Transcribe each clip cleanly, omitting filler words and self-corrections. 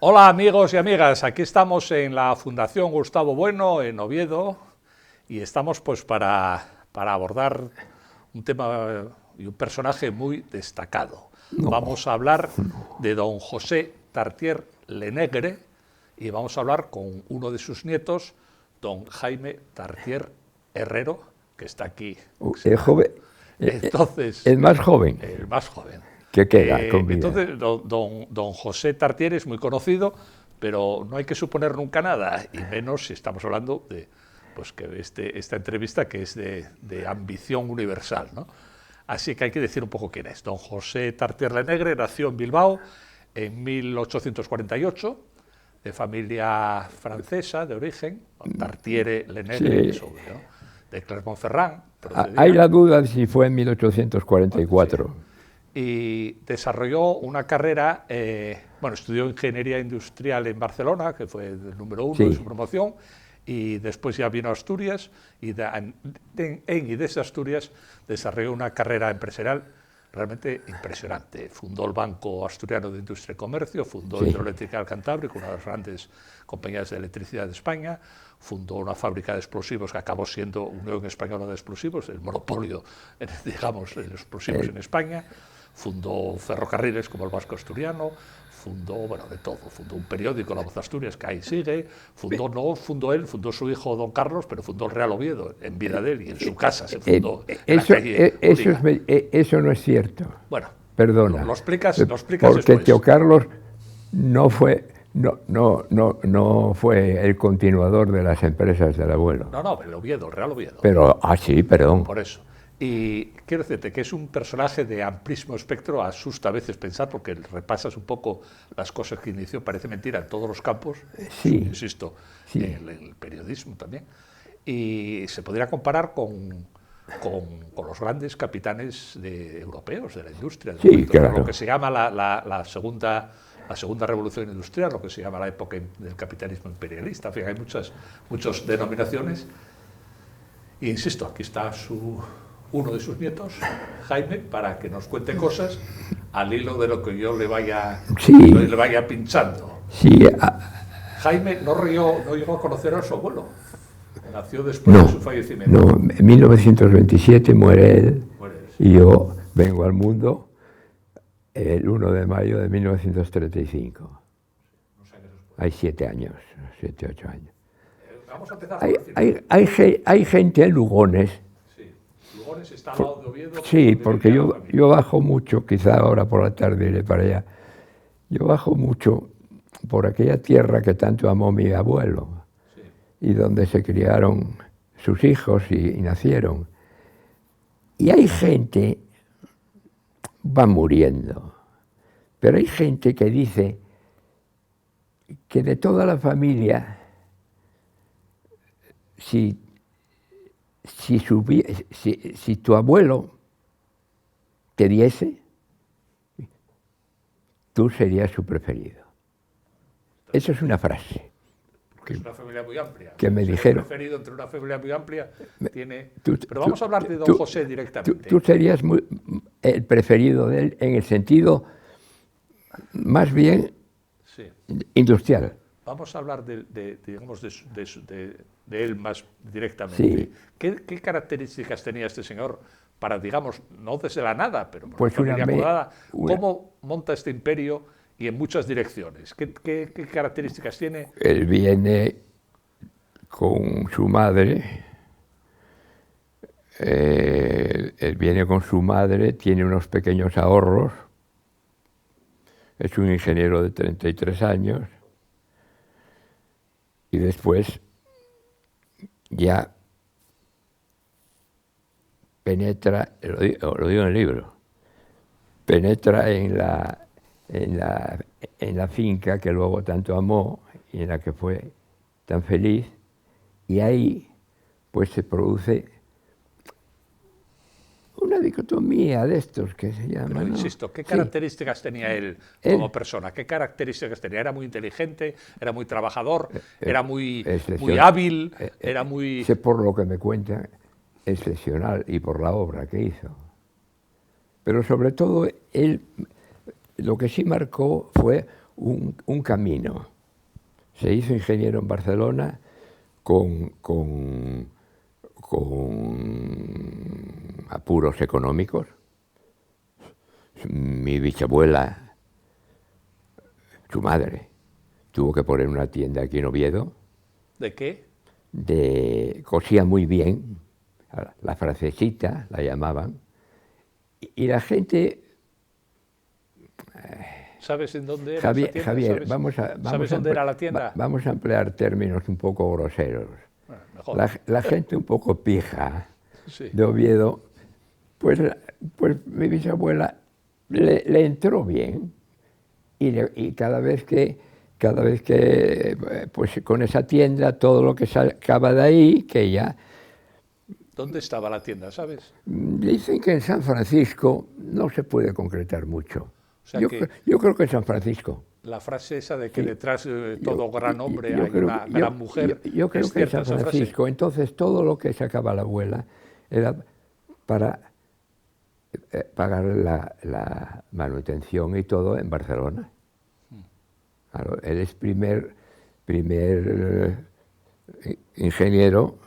Hola amigos y amigas, aquí estamos en la Fundación Gustavo Bueno, en Oviedo, y estamos pues para abordar un tema y un personaje muy destacado. Vamos a hablar de don José Tartier Lenegre y vamos a hablar con uno de sus nietos, don Jaime Tartier Herrero, que está aquí. El joven, Entonces, el más joven. El más joven. Que queda con vida. Entonces, don José Tartier es muy conocido, pero no hay que suponer nunca nada, y menos si estamos hablando de pues que esta entrevista que es de ambición universal, ¿no? Así que hay que decir un poco quién es. Don José Tartier Lenegre nació en Bilbao en 1848, de familia francesa de origen, Tartiere Lenegre, Sí. ¿no? De Clermont-Ferrand. Hay la duda de si fue en 1844. Sí. Y desarrolló una carrera, estudió Ingeniería Industrial en Barcelona, que fue el número uno de su promoción, y después ya vino a Asturias, y desde Asturias desarrolló una carrera empresarial realmente impresionante. Fundó el Banco Asturiano de Industria y Comercio, fundó Hidroeléctrica del Cantábrico, una de las grandes compañías de electricidad de España, fundó una fábrica de explosivos que acabó siendo Unión Española de Explosivos, el monopolio, digamos, de los explosivos en España. Fundó ferrocarriles como el Vasco Asturiano, fundó, de todo, fundó un periódico, La Voz de Asturias, que ahí sigue, fundó su hijo don Carlos, pero fundó el Real Oviedo, en vida de él, y en su casa se fundó en la calle eso no es cierto. Bueno, perdona. Lo explicas porque después. Tío Carlos no fue el continuador de las empresas del abuelo. No, el Oviedo, el Real Oviedo. Pero, sí, perdón. Por eso. Y quiero decirte que es un personaje de amplísimo espectro, asusta a veces pensar, porque repasas un poco las cosas que inició, parece mentira, en todos los campos, insisto, en el periodismo también, y se podría comparar con los grandes capitanes europeos de la industria, claro. Lo que se llama la segunda revolución industrial, lo que se llama la época del capitalismo imperialista. En fin, hay muchas denominaciones. Y insisto, aquí está uno de sus nietos, Jaime, para que nos cuente cosas al hilo de lo que yo le vaya pinchando. Sí. Jaime no llegó a conocer a su abuelo. Nació después de su fallecimiento. No, en 1927 muere él. Y yo vengo al mundo el 1 de mayo de 1935. Hay 7 años, 7, 8 años. Vamos a empezar hay gente en Lugones. Sí, Lugones está al lado de Oviedo. Sí, porque yo bajo mucho, quizá ahora por la tarde iré para allá. Yo bajo mucho por aquella tierra que tanto amó mi abuelo, y donde se criaron sus hijos y nacieron. Y hay gente, va muriendo, pero hay gente que dice que de toda la familia, si tu abuelo te diese, tú serías su preferido. Eso es una frase. Es una familia muy amplia. Que me dijeron. Preferido entre una familia muy amplia tiene. Pero vamos a hablar de don José directamente. Tú serías el preferido de él en el sentido más bien industrial. Vamos a hablar de él más directamente. ¿Qué características tenía este señor para, digamos, no desde la nada, pero por pues una familia acomodada? ¿Cómo monta este imperio y en muchas direcciones? ¿Qué características tiene? Él viene con su madre. Tiene unos pequeños ahorros. Es un ingeniero de 33 años. Y después ya penetra, lo digo en el libro, penetra en la finca que luego tanto amó y en la que fue tan feliz, y ahí pues se produce una dicotomía de estos que se llama. Pero insisto, ¿qué características tenía él como persona? ¿Qué características tenía? ¿Era muy inteligente? ¿Era muy trabajador? ¿Era muy hábil? ¿Era muy...? Sé por lo que me cuentan, excepcional, y por la obra que hizo. Pero sobre todo, él lo que sí marcó fue un camino. Se hizo ingeniero en Barcelona con apuros económicos. Mi bisabuela, su madre, tuvo que poner una tienda aquí en Oviedo. ¿De qué? Cosía muy bien, la francesita la llamaban, y la gente... ¿Sabes en dónde era Javier, esa tienda? Javier, ¿Sabes dónde era la tienda? Vamos a emplear términos un poco groseros. Bueno, mejor. La gente un poco pija Sí. de Oviedo, pues mi bisabuela le entró bien, y cada vez que pues con esa tienda, todo lo que sacaba de ahí, que ella... ¿Dónde estaba la tienda, sabes? Dicen que en San Francisco no se puede concretar mucho. O sea yo creo que en San Francisco. La frase esa de que Sí. detrás de todo gran hombre Yo hay creo una que- gran mujer, yo creo ¿es que en cierta San esa frase? Francisco, entonces todo lo que sacaba la abuela era para pagar la manutención y todo en Barcelona. Claro, él es primer ingeniero.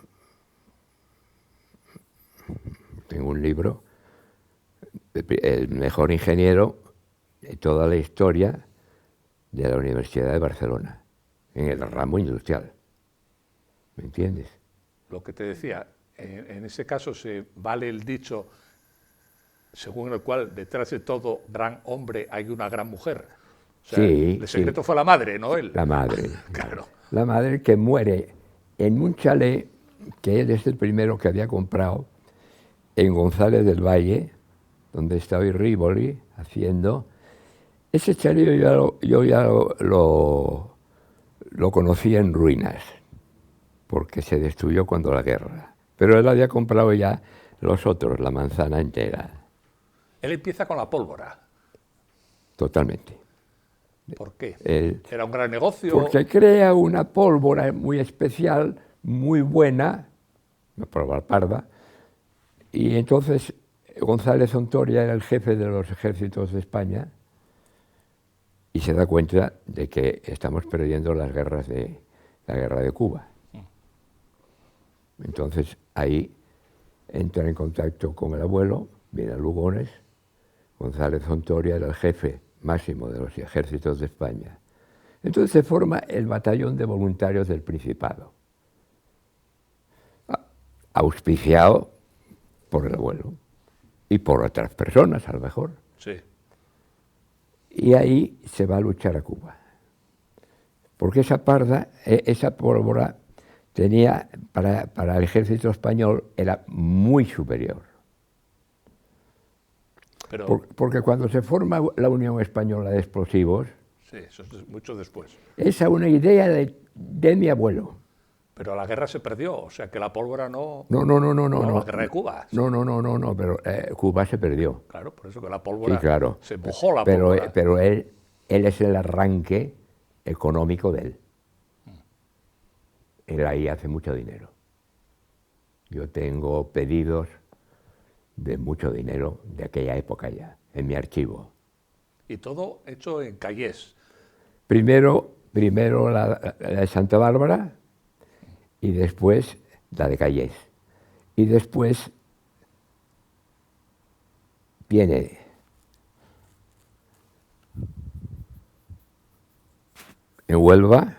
Tengo un libro, el mejor ingeniero de toda la historia de la Universidad de Barcelona, en el ramo industrial. ¿Me entiendes? Lo que te decía, en ese caso se vale el dicho según el cual detrás de todo gran hombre hay una gran mujer. O sea, Sí, el secreto fue la madre, no él. La madre. Claro. La madre que muere en un chalet que él es el primero que había comprado en González del Valle, donde está hoy Rivoli haciendo. Ese chalet yo ya lo conocía en ruinas, porque se destruyó cuando la guerra. Pero él había comprado ya los otros, la manzana entera. Él empieza con la pólvora. Totalmente. ¿Por qué? Él- Era un gran negocio. Porque crea una pólvora muy especial, muy buena, la pólvora parda, y entonces González Ontoria era el jefe de los ejércitos de España y se da cuenta de que estamos perdiendo la guerra de Cuba. Entonces ahí entra en contacto con el abuelo, viene a Lugones. González Ontoria era el jefe máximo de los ejércitos de España. Entonces se forma el batallón de voluntarios del Principado, auspiciado por el abuelo y por otras personas a lo mejor. Sí. Y ahí se va a luchar a Cuba. Porque esa parda, esa pólvora, tenía para el ejército español era muy superior. Pero, Porque cuando se forma la Unión Española de Explosivos, sí, eso es mucho después. esa es una idea de mi abuelo. Pero la guerra se perdió, o sea que la pólvora no... No, la guerra de Cuba. No, pero Cuba se perdió. Claro, por eso que la pólvora... Sí, claro. Se mojó la pólvora. Pero él es el arranque económico de él. Él ahí hace mucho dinero. Yo tengo pedidos de mucho dinero de aquella época ya, en mi archivo. Y todo hecho en Callés. Primero la de Santa Bárbara y después la de Callés. Y después viene en Huelva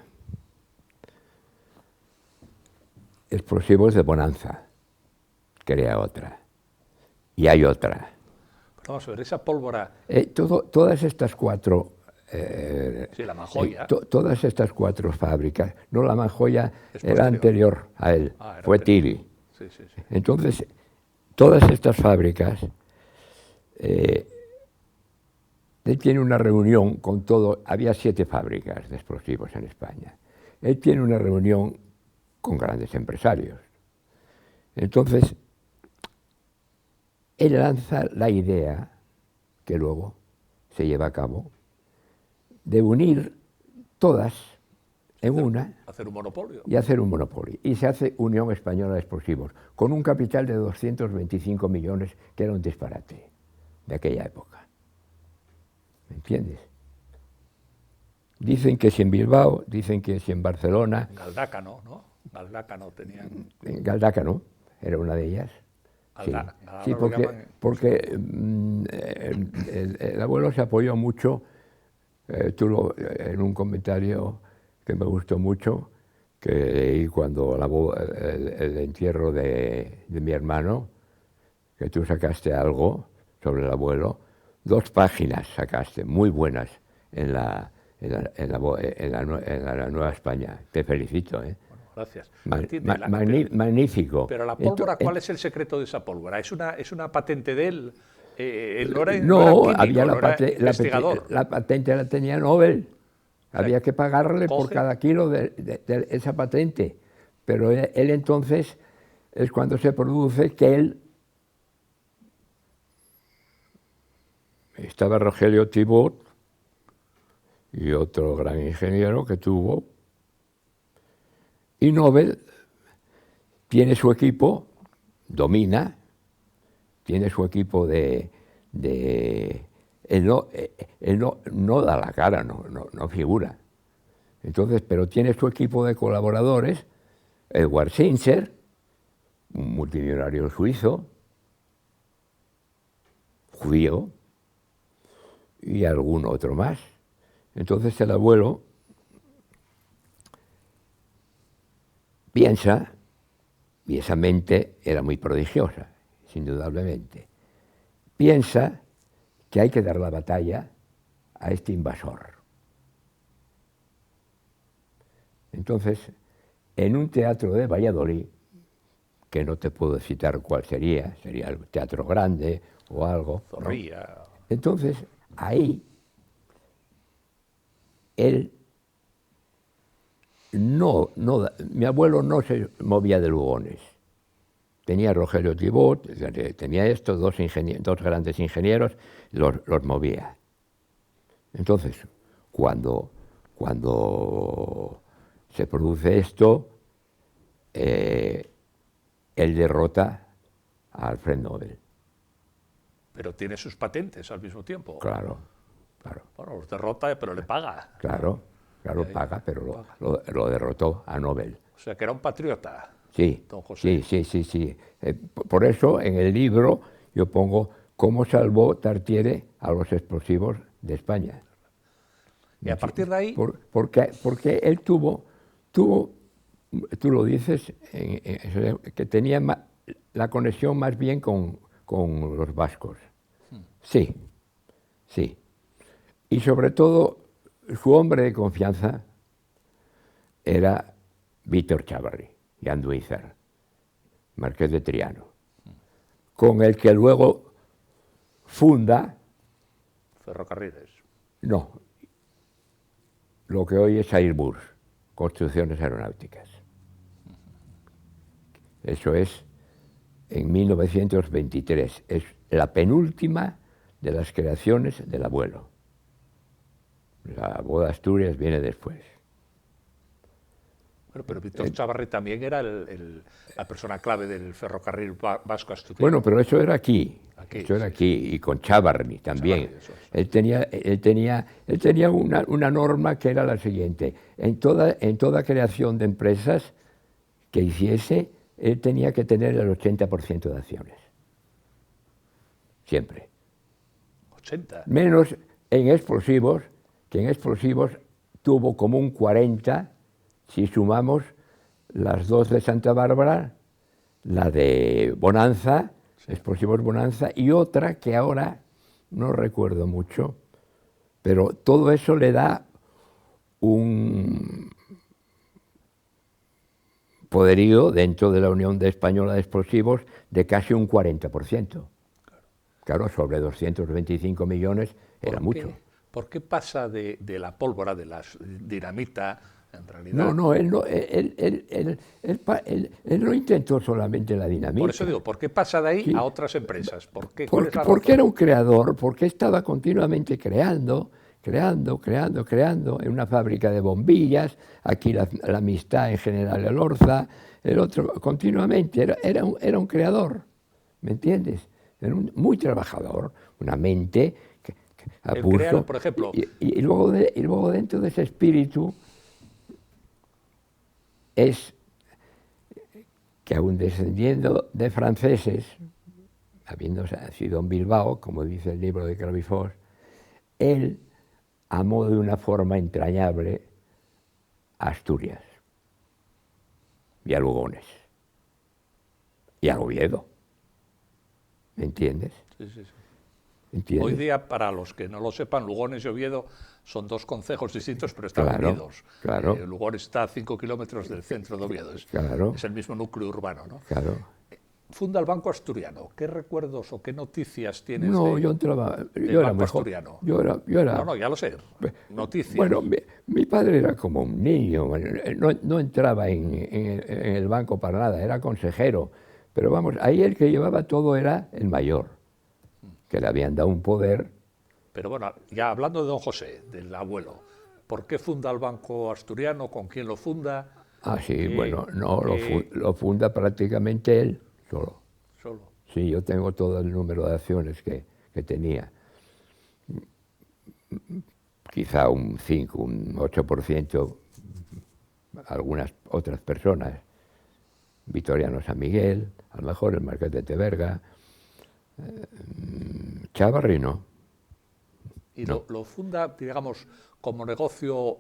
Explosivos de Bonanza, crea otra. Y hay otra. Pero vamos a ver, esa pólvora... Todas estas cuatro... sí, la Manjoya. Todas estas cuatro fábricas, no, la Manjoya Es era anterior a él, era fue anterior. Tiri. Sí, sí, sí. Entonces, todas estas fábricas, él tiene una reunión con todo, había 7 fábricas de explosivos en España. Él tiene una reunión con grandes empresarios. Entonces, él lanza la idea, que luego se lleva a cabo, de unir todas en una Hacer un monopolio. y hacer un monopolio. Y se hace Unión Española de Explosivos, con un capital de 225 millones, que era un disparate de aquella época. ¿Me entiendes? Dicen que es en Bilbao, dicen que es en Barcelona. Galdácano, ¿no? Galdácano tenían. En Galdácano, era una de ellas. Sí, sí, porque el abuelo se apoyó mucho, en un comentario que me gustó mucho, que leí cuando el entierro de mi hermano, que tú sacaste algo sobre el abuelo, 2 páginas sacaste, muy buenas, en la Nueva España. Te felicito, ¿eh? Gracias. Magnífico. Pero la pólvora, ¿cuál es el secreto de esa pólvora? ¿Es una patente de él? Él no era químico, había investigador. la patente la tenía Nobel. Había que pagarle por cada kilo de esa patente. Pero él entonces es cuando se produce que él... Estaba Rogelio Thibaut y otro gran ingeniero que tuvo. Y Nobel tiene su equipo, domina, tiene su equipo de él no da la cara, no figura. Entonces, pero tiene su equipo de colaboradores, Edward Schindler, un multimillonario suizo, judío, y algún otro más. Entonces el abuelo piensa, y esa mente era muy prodigiosa, indudablemente, piensa que hay que dar la batalla a este invasor. Entonces, en un teatro de Valladolid, que no te puedo citar cuál sería el Teatro Grande o algo, Zorrilla. ¿no? Entonces, ahí, él mi abuelo no se movía de Lugones. Tenía Rogelio Thibaut, tenía estos 2 grandes ingenieros, los movía. Entonces, cuando se produce esto, él derrota a Alfred Nobel. Pero tiene sus patentes al mismo tiempo. Claro. Bueno, los derrota, pero le paga. Claro, paga, pero lo derrotó a Nobel. O sea, que era un patriota. Sí, don José. Sí. Por eso en el libro yo pongo cómo salvó Tartiere a los explosivos de España. Y a partir de ahí... Porque él tuvo, tú lo dices, que tenía la conexión más bien con los vascos. Sí. Y sobre todo, su hombre de confianza era Víctor Chávarri y Anduízar, marqués de Triano, con el que luego funda... Ferrocarriles. No, lo que hoy es Airbus, Construcciones Aeronáuticas. Eso es en 1923, es la penúltima de las creaciones del abuelo. La boda de Asturias viene después. Bueno, pero Víctor Chávarri también era la persona clave del ferrocarril vasco asturiano. Bueno, pero eso era aquí. Eso era aquí, y con Chávarri también. Él tenía una norma que era la siguiente: en toda creación de empresas que hiciese, él tenía que tener el 80% de acciones. Siempre. 80. Menos en explosivos, que en explosivos tuvo como un 40%, si sumamos las 2 de Santa Bárbara, la de Bonanza, Explosivos Bonanza, y otra que ahora no recuerdo mucho, pero todo eso le da un poderío dentro de la Unión Española de Explosivos de casi un 40%. Claro, sobre 225 millones era mucho. ¿Por qué pasa de la pólvora, de la dinamita, en realidad? Él no intentó solamente la dinamita. Por eso digo, ¿por qué pasa de ahí a otras empresas? Porque era un creador, porque estaba continuamente creando en una fábrica de bombillas, aquí la Amistad en General Elorza, el otro continuamente, era un creador, ¿me entiendes? Era muy trabajador, una mente que a el pulso. crear, por ejemplo... Y luego dentro de ese espíritu es que aun descendiendo de franceses, habiendo nacido en Bilbao, como dice el libro de Cravifort, él amó de una forma entrañable a Asturias y a Lugones y a Oviedo. ¿Me entiendes? Sí, sí, sí. ¿Entiendes? Hoy día, para los que no lo sepan, Lugones y Oviedo son dos concejos distintos, pero están unidos. Claro. Lugones está a 5 kilómetros del centro de Oviedo. Es el mismo núcleo urbano, ¿no? Claro. Funda el Banco Asturiano. ¿Qué recuerdos o qué noticias tienes yo entraba, del yo era Banco mejor. Asturiano? Yo era. No, ya lo sé. Noticias. Bueno, mi padre era como un niño, no entraba en el banco para nada, era consejero. Pero vamos, ahí el que llevaba todo era el mayor, que le habían dado un poder. Pero bueno, ya hablando de don José, del abuelo, ¿por qué funda el Banco Asturiano? ¿Con quién lo funda? Ah, sí, bueno, no, lo funda prácticamente él solo. Solo. Sí, yo tengo todo el número de acciones que tenía. Quizá un 5, un 8%, algunas otras personas. Vitoriano San Miguel, a lo mejor el Marqués de Teverga, Chávarri no. ¿Y no. Lo funda, digamos, como negocio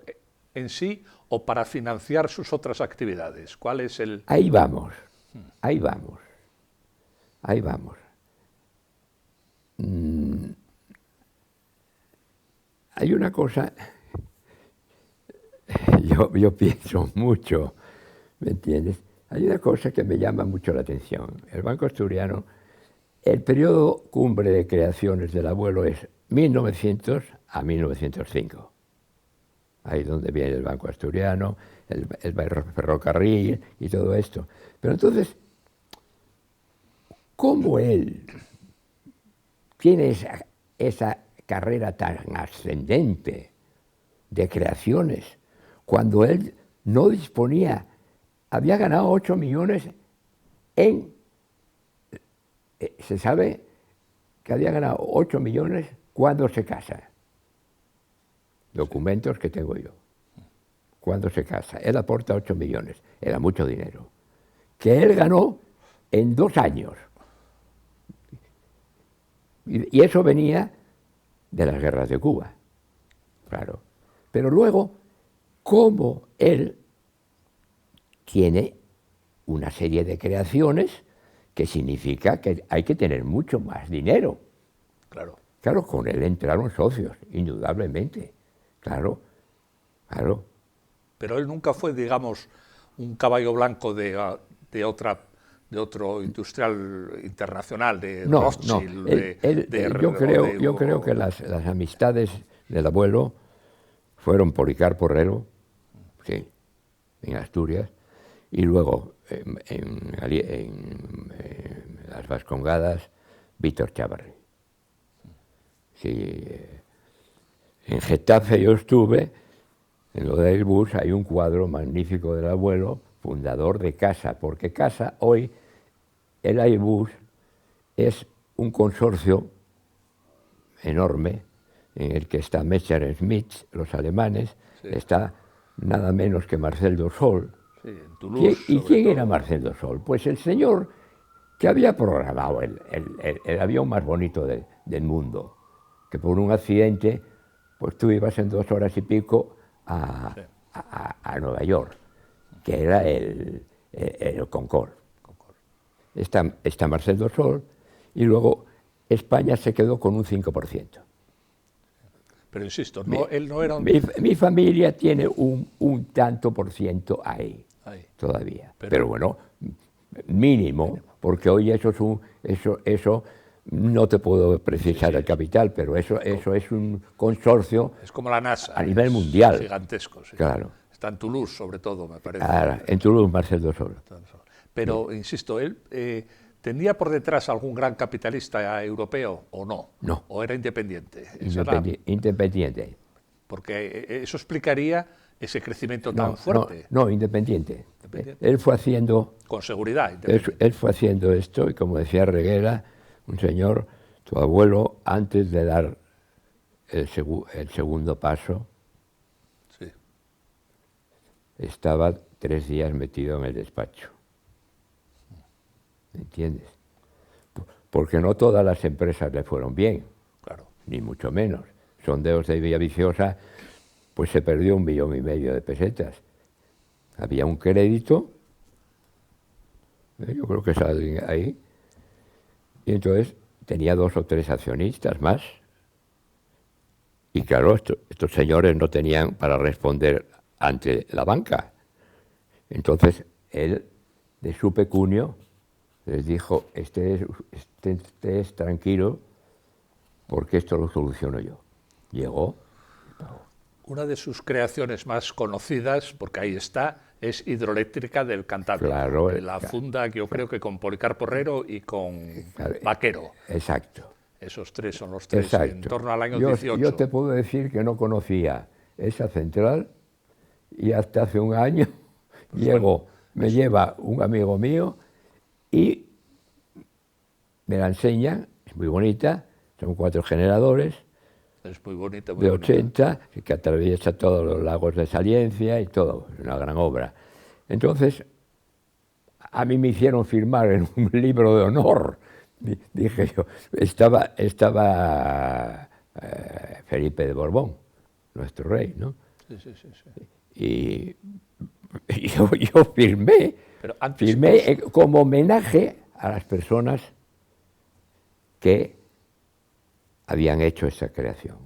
en sí o para financiar sus otras actividades? ¿Cuál es el...? Ahí vamos, ahí vamos, ahí vamos. Hay una cosa, yo pienso mucho, ¿me entiendes? Hay una cosa que me llama mucho la atención. El Banco Asturiano, el periodo cumbre de creaciones del abuelo es 1900 a 1905. Ahí es donde viene el Banco Asturiano, el ferrocarril y todo esto. Pero entonces, ¿cómo él tiene esa carrera tan ascendente de creaciones cuando él no disponía? Había ganado 8 millones se sabe que había ganado 8 millones cuando se casa. Documentos que tengo yo. Cuando se casa. Él aporta 8 millones. Era mucho dinero. Que él ganó en 2 años. Y eso venía de las guerras de Cuba. Claro. Pero luego, ¿cómo él tiene una serie de creaciones que significa que hay que tener mucho más dinero? Claro. Claro, con él entraron socios, indudablemente. Claro, claro. Pero él nunca fue, digamos, un caballo blanco de otro industrial internacional, de Rothschild, yo creo que las amistades del abuelo fueron Policarpo Herrero, sí, en Asturias, y luego en las Vascongadas, Víctor Chávarri. Sí, en Getafe yo estuve, en lo de Airbus hay un cuadro magnífico del abuelo, fundador de Casa, porque Casa hoy, el Airbus, es un consorcio enorme en el que está Messerschmitt, los alemanes, sí. Está nada menos que Marcel Dassault. Sí, en Toulouse. ¿Y quién era Marcel Dassault? Pues el señor que había programado el avión más bonito del mundo, que por un accidente, pues tú ibas en 2 horas y pico a Nueva York, que era el Concorde. Está Marcel Dassault, y luego España se quedó con un 5%. Pero insisto, él no era un... Mi familia tiene un tanto por ciento ahí todavía. Pero bueno, mínimo, porque hoy eso no te puedo precisar el capital, pero eso es un consorcio. Es como la NASA. A nivel mundial. Gigantesco, sí. Claro. Está en Toulouse, sobre todo, me parece. Ahora, en Toulouse, Marcel Dassault. Pero, insisto, él... ¿tenía por detrás algún gran capitalista europeo o no? No. ¿O era independiente? Independiente. Porque eso explicaría ese crecimiento tan fuerte. No, independiente. Él fue haciendo... Con seguridad, él fue haciendo esto, y como decía Reguera, un señor, tu abuelo, antes de dar el segundo paso, Sí. estaba 3 días metido en el despacho. ¿Me entiendes? Porque no todas las empresas le fueron bien, Claro. ni mucho menos. Sondeos de Villaviciosa, pues se perdió 1,5 millones de pesetas. Había un crédito, yo creo que sale ahí, y entonces tenía 2 o 3 accionistas más. Y claro, estos señores no tenían para responder ante la banca. Entonces, él, de su pecunio, les dijo, estés tranquilo, porque esto lo soluciono yo. Llegó. Una de sus creaciones más conocidas, porque ahí está, es Hidroeléctrica del Cantábrico. Claro, La funda que yo creo que con Policarpo Herrero y con Vaquero. Exacto. Esos 3 son los 3, Exacto. en torno al año yo 18. Yo te puedo decir que no conocía esa central y hasta hace un año Pues llegó, bueno, me lleva un amigo mío y me la enseña, es muy bonita, son 4 generadores es muy bonita, muy de bonita. 80, que atraviesa todos los lagos de Saliencia y todo, es una gran obra. Entonces, a mí me hicieron firmar en un libro de honor. Dije yo, estaba Felipe de Borbón, nuestro rey, ¿no? Sí, sí, sí, sí. Y yo firmé, Pero antes como homenaje a las personas que habían hecho esa creación.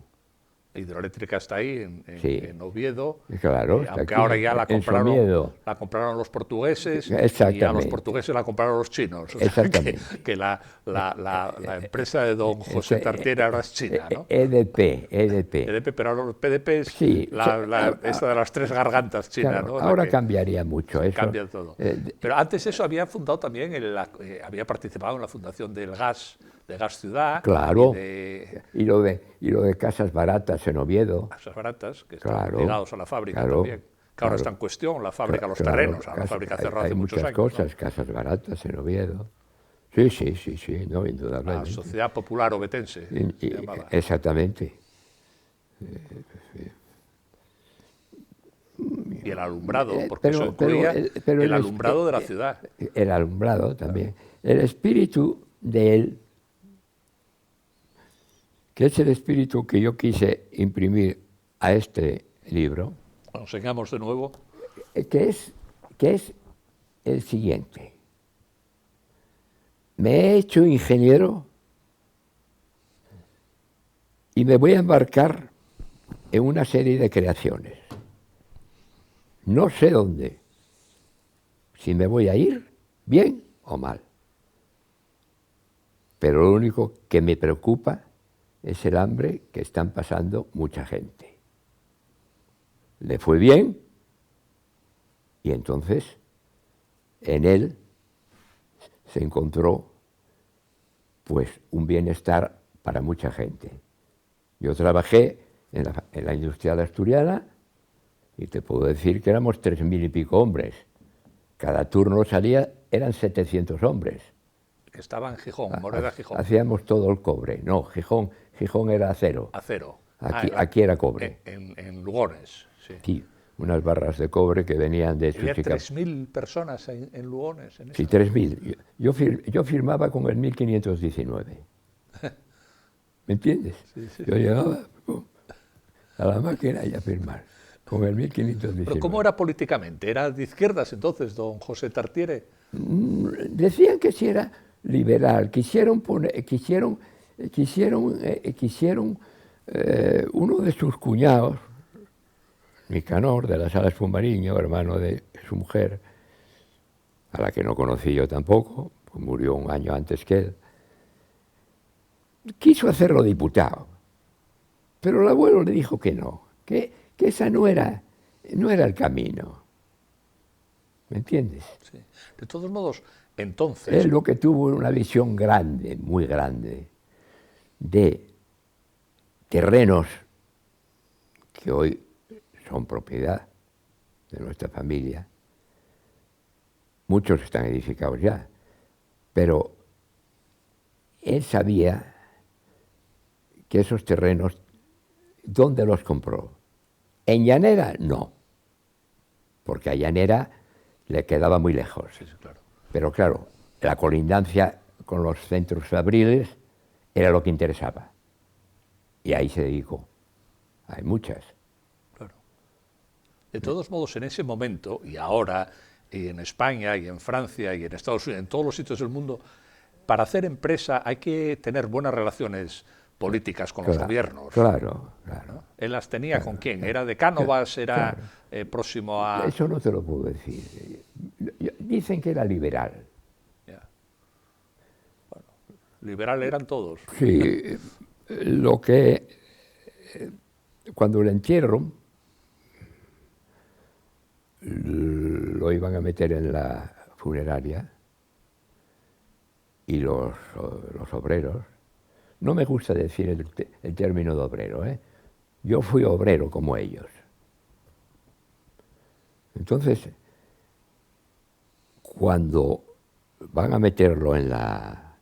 Hidroeléctrica está ahí, Sí. en Oviedo, Claro, está aunque aquí, ahora ya la en Somiedo. compraron los portugueses y a los Exactamente. portugueses la compraron los chinos. O sea, Exactamente. que la empresa de don José Tartiere ahora es china, ¿no? EDP. PDP, pero ahora los PDP es Sí, esta de las 3 gargantas china, Claro, ¿no? ahora cambiaría mucho eso. Cambia todo. Pero antes eso había fundado también, había participado en la fundación del gas, de Gas Ciudad. Claro. Y de Y lo de Casas Baratas en Oviedo. Casas Baratas, que están Claro, ligados a la fábrica claro, también. Que ahora claro. está en cuestión, la fábrica, los Claro, terrenos. La fábrica cerró hace hay muchos muchas años. cosas, ¿no? Casas Baratas en Oviedo. Sí, no, La indudablemente. Sociedad Popular Ovetense se llamaba. Exactamente. Y el alumbrado, porque eso incluía pero el alumbrado de la ciudad. El alumbrado también. El espíritu de él, que es el espíritu que yo quise imprimir a este libro, Lo enseñamos de nuevo. que es el siguiente. Me he hecho ingeniero y me voy a embarcar en una serie de creaciones. No sé dónde, si me voy a ir bien o mal. Pero lo único que me preocupa es el hambre que están pasando mucha gente. Le fue bien y entonces en él se encontró pues un bienestar para mucha gente. Yo trabajé en la industrial asturiana y te puedo decir que éramos 3.000 y pico hombres. Cada turno salía, eran 700 hombres. Que estaba en Gijón, Moreda, Gijón. Hacíamos todo el cobre. No, Gijón era acero. Acero. Aquí era cobre. En Lugones, sí. Sí, unas barras de cobre que venían de Había Chuchica. 3.000 personas en Lugones. Sí, 3.000. Yo firmaba con el 1519. ¿Me entiendes? Sí. Yo llegaba a la máquina y a firmar con el 1519. ¿Pero cómo era políticamente? ¿Era de izquierdas entonces, don José Tartiere? Decían que si era liberal. Quisieron uno de sus cuñados, Nicanor, de la Sala Espumariño, hermano de su mujer, a la que no conocí yo tampoco, pues murió un año antes que él, quiso hacerlo diputado, pero el abuelo le dijo que no, que esa no era el camino. ¿Me entiendes? Sí. De todos modos, entonces... Él lo que tuvo una visión grande, muy grande, de terrenos que hoy son propiedad de nuestra familia. Muchos están edificados ya, pero él sabía que esos terrenos ¿Dónde los compró? En Llanera, no, porque a Llanera le quedaba muy lejos. Sí, sí, claro. Pero claro, la colindancia con los centros fabriles era lo que interesaba. Y ahí se dedicó. Hay muchas. Claro. De todos modos, en ese momento, y ahora, y en España, y en Francia, y en Estados Unidos, en todos los sitios del mundo, para hacer empresa hay que tener buenas relaciones políticas con los gobiernos. Claro, claro. ¿No? ¿Él las tenía con quién? ¿Era de Cánovas? ¿Era próximo a...? Eso no te lo puedo decir. Dicen que era liberal. Ya. Bueno, liberal eran todos. Sí, lo que... Cuando el entierro lo iban a meter en la funeraria y los obreros, no me gusta decir el término de obrero, ¿eh? Yo fui obrero como ellos. Entonces, cuando van a meterlo en la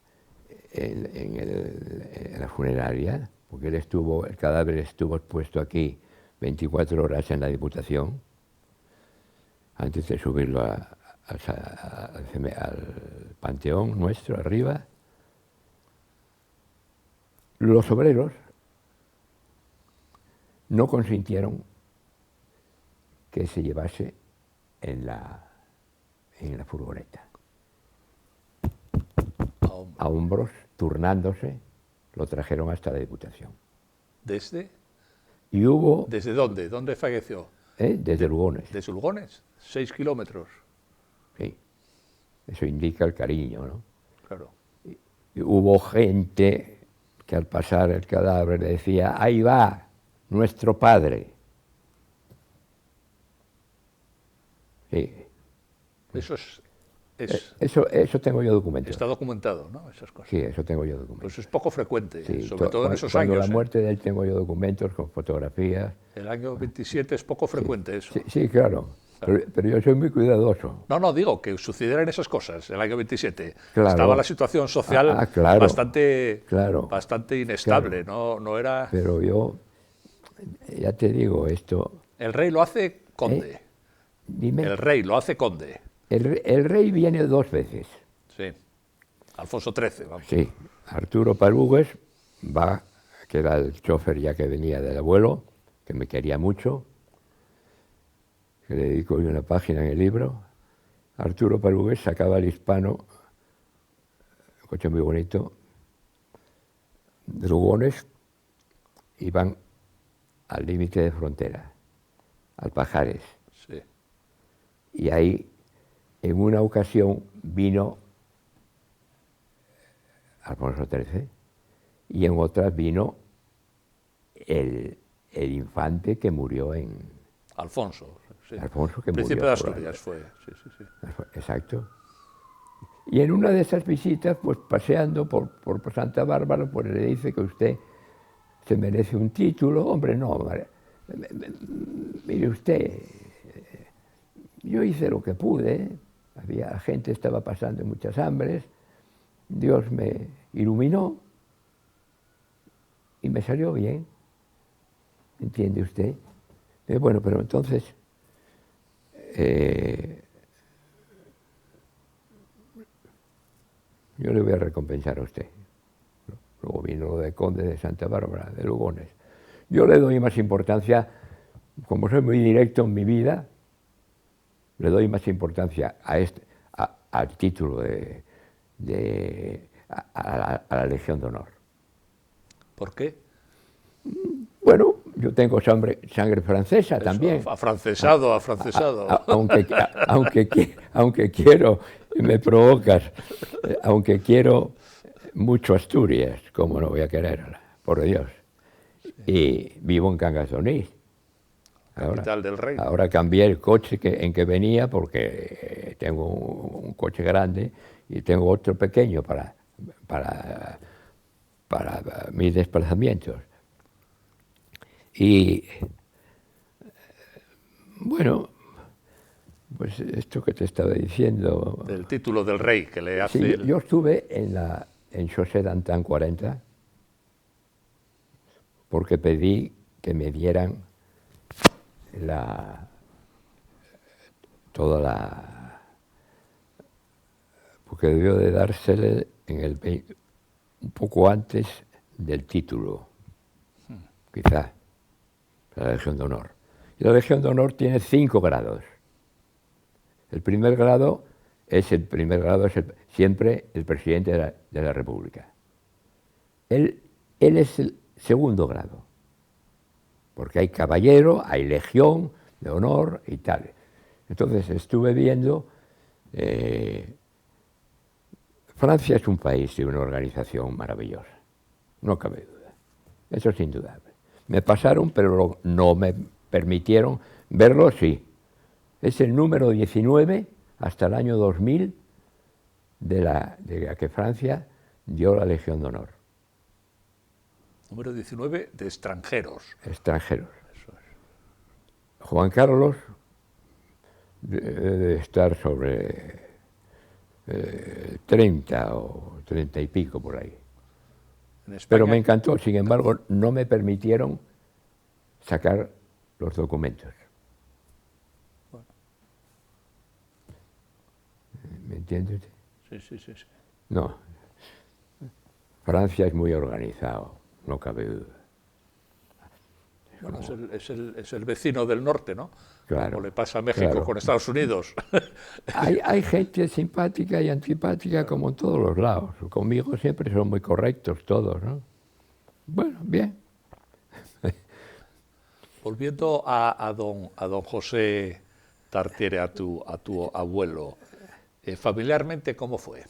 funeraria, porque el cadáver estuvo puesto aquí 24 horas en la Diputación, antes de subirlo al panteón nuestro arriba, los obreros no consintieron que se llevase en la furgoneta. A hombros, turnándose, lo trajeron hasta la Diputación. ¿Desde? Y hubo... ¿Desde dónde? ¿Dónde falleció? Desde Lugones. ¿Desde Lugones? 6 kilómetros. Sí. Eso indica el cariño, ¿no? Claro. Y hubo gente que al pasar el cadáver decía, ahí va, nuestro padre. Sí. Eso Eso tengo yo documentado. está documentado, ¿no? Esas cosas. Sí, eso tengo yo documentado. Pues es poco frecuente, Sí, sobre todo en esos cuando años. la muerte de él tengo yo documentos con fotografías. El año 27 es poco frecuente eso. Sí, claro. Pero yo soy muy cuidadoso. No, digo que sucedieran esas cosas el año 27. Claro. Estaba la situación social claro, bastante inestable, claro. No era... Pero yo, ya te digo, esto... El rey lo hace conde. Dime. El rey lo hace conde. El rey viene 2 veces. Sí. Alfonso XIII, vamos. Sí. Arturo Parugues va, que era el chofer ya que venía del abuelo, que me quería mucho, que le dedico una página en el libro. Arturo Parugues sacaba el Hispano, un coche muy bonito, de Lugones, iban al límite de frontera, al Pajares. Sí. Y ahí, en una ocasión, vino Alfonso XIII y en otras vino el infante que murió en... Alfonso. Sí. Alfonso que Príncipe murió de Asturias fue. Sí. Exacto. Y en una de esas visitas, pues paseando por Santa Bárbara, pues le dice que usted se merece un título. Hombre, no, mire usted, yo hice lo que pude, la gente estaba pasando muchas hambres, Dios me iluminó y me salió bien, ¿entiende usted? Bueno, pero entonces, yo le voy a recompensar a usted. Luego vino lo de conde de Santa Bárbara, de Lugones. Yo le doy más importancia, como soy muy directo en mi vida, le doy más importancia al título a la Legión de Honor. ¿Por qué? Bueno, yo tengo sangre francesa también. Afrancesado. Aunque quiero, me provocas, aunque quiero mucho Asturias, como no voy a quererla, por Dios. Y vivo en Cangas de Onís. Capital del reino. Ahora cambié el coche en que venía porque tengo un coche grande y tengo otro pequeño para mis desplazamientos. Y bueno, pues esto que te estaba diciendo... Del título del rey que le hace... Sí, yo estuve en José d'Antin 40 porque pedí que me dieran toda la... porque debió de dársele un poco antes del título, quizá, la Legión de Honor. Y la Legión de Honor tiene 5 grados. El primer grado es siempre el presidente de la República. Él es el segundo grado, porque hay caballero, hay Legión de Honor y tal. Entonces estuve viendo, Francia es un país y una organización maravillosa, no cabe duda, eso es indudable. Me pasaron, pero no me permitieron verlo, sí. Es el número 19 hasta el año 2000 de la que Francia dio la Legión de Honor. Número 19 de extranjeros. Extranjeros. Eso es. Juan Carlos debe estar sobre 30 o 30 y pico por ahí. En España, pero me encantó, sin embargo, no me permitieron sacar los documentos. Bueno. ¿Me entiendes? Sí, sí, sí, sí. No. Francia es muy organizado, no cabe duda. Bueno, es el vecino del norte, ¿no? Claro, como le pasa a México con Estados Unidos. Hay gente simpática y antipática como en todos los lados. Conmigo siempre son muy correctos todos, ¿no? Bueno, bien. Volviendo a don José Tartiere, a tu abuelo, familiarmente, ¿cómo fue?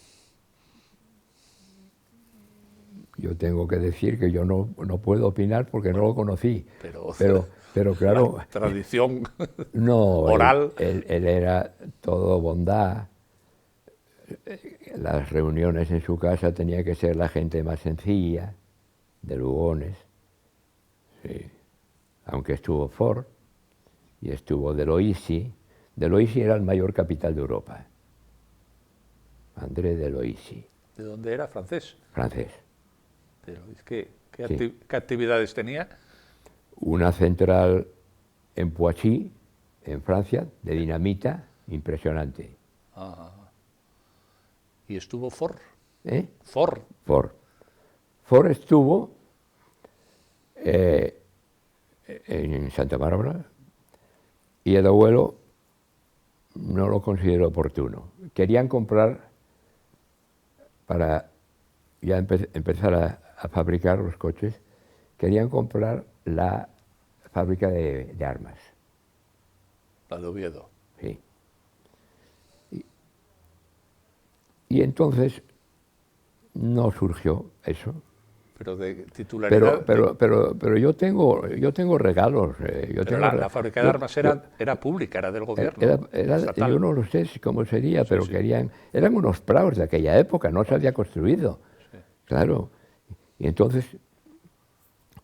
Yo tengo que decir que yo no puedo opinar porque no lo conocí. Pero claro... La tradición no, oral... Él era todo bondad. Las reuniones en su casa tenía que ser la gente más sencilla, de Lugones. Sí. Aunque estuvo Ford y estuvo Deloisi. Deloisi era el mayor capital de Europa. André Deloisi. ¿De dónde era? ¿Francés? Francés. Pero ¿qué actividades tenía? Una central en Poissy, en Francia, de dinamita, impresionante. ¿Y estuvo Ford? Ford. Ford estuvo en Santa Bárbara y el abuelo no lo consideró oportuno. Querían comprar para ya empezar a fabricar los coches, querían comprar la fábrica de armas. La de Oviedo. Sí. Y entonces no surgió eso. Pero de titularidad... Pero yo tengo regalos. La fábrica de armas era pública, era del gobierno. Yo no lo sé cómo sería, pero querían... Eran unos praos de aquella época, no se había construido. Sí. Claro. Y entonces,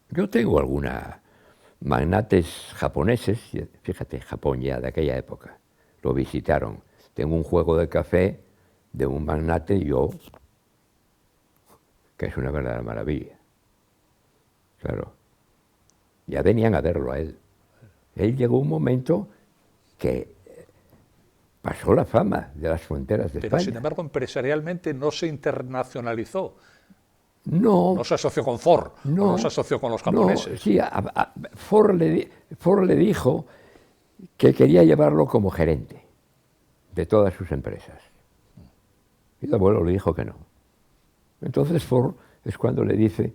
yo tengo algunos magnates japoneses, fíjate, Japón ya de aquella época, lo visitaron. Tengo un juego de café de un magnate, yo, que es una verdadera maravilla. Claro. Ya venían a verlo a él. Él llegó un momento que pasó la fama de las fronteras de España. Pero, sin embargo, empresarialmente no se internacionalizó. No se asoció con Ford, no se asoció con los japoneses. No, sí, Ford le dijo que quería llevarlo como gerente de todas sus empresas. Y el abuelo le dijo que no. Entonces Ford es cuando le dice,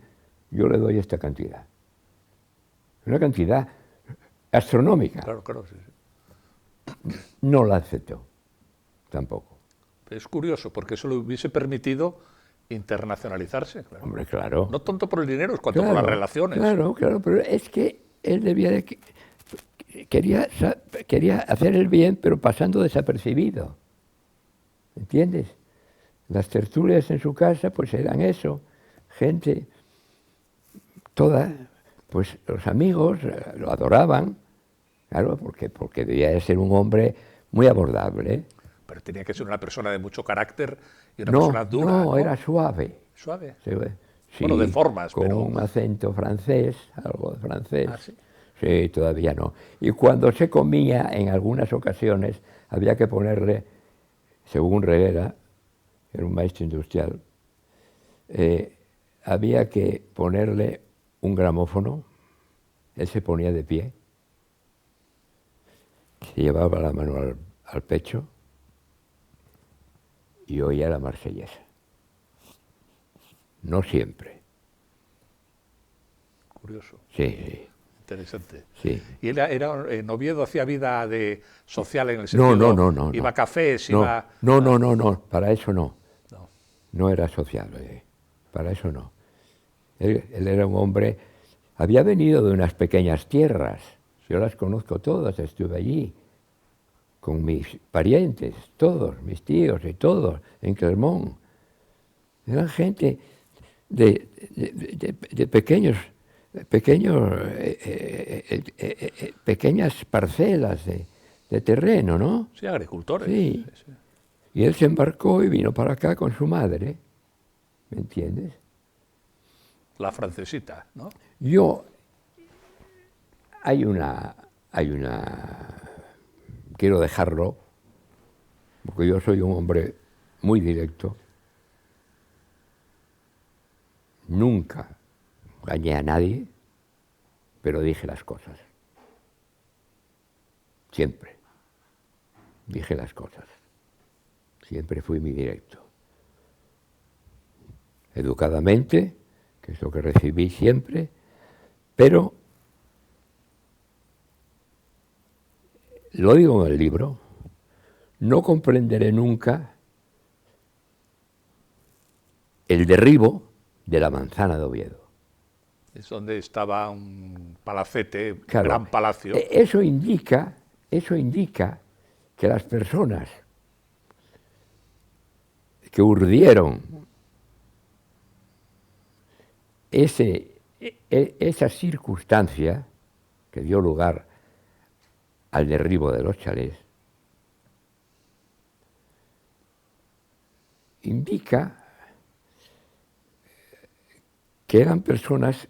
yo le doy esta cantidad. Una cantidad astronómica. Claro, sí. No la aceptó, tampoco. Es curioso, porque eso le hubiese permitido internacionalizarse. Claro. Hombre, claro. No tanto por el dinero, cuanto por las relaciones. Claro, pero es que él quería hacer el bien, pero pasando desapercibido. ¿Entiendes? Las tertulias en su casa, pues eran eso. Gente, toda, pues los amigos lo adoraban, claro, porque debía de ser un hombre muy abordable. Pero tenía que ser una persona de mucho carácter y una persona dura. No, era suave. ¿Suave? Sí, Bueno, de formas, con pero... un acento francés, algo de francés. Ah, sí. Sí, todavía no. Y cuando se comía, en algunas ocasiones, había que ponerle, según Reguera, era un maestro industrial, había que ponerle un gramófono, él se ponía de pie, se llevaba la mano al pecho y oía la marsellesa. No siempre. Curioso. Sí, sí, Interesante. sí. ¿Y él en Oviedo hacía vida social en el No, sentido, no. iba a cafés, No, iba... no, para eso no. No. No era sociable, para eso no. Él era un hombre, había venido de unas pequeñas tierras, yo las conozco todas, estuve allí, con mis parientes, todos, mis tíos y todos, en Clermont. Eran gente de pequeñas parcelas de terreno, ¿no? Sí, agricultores. Sí. Sí, sí. Y él se embarcó y vino para acá con su madre, ¿me entiendes? La francesita, ¿no? Yo, quiero dejarlo, porque yo soy un hombre muy directo, nunca engañé a nadie, pero dije las cosas. Siempre dije las cosas. Siempre fui muy directo. Educadamente, que es lo que recibí siempre, pero lo digo en el libro, no comprenderé nunca el derribo de la manzana de Oviedo. Es donde estaba un palacete, un Claro, gran palacio. Eso indica que las personas que urdieron esa circunstancia que dio lugar al derribo de los chalés, indica que eran personas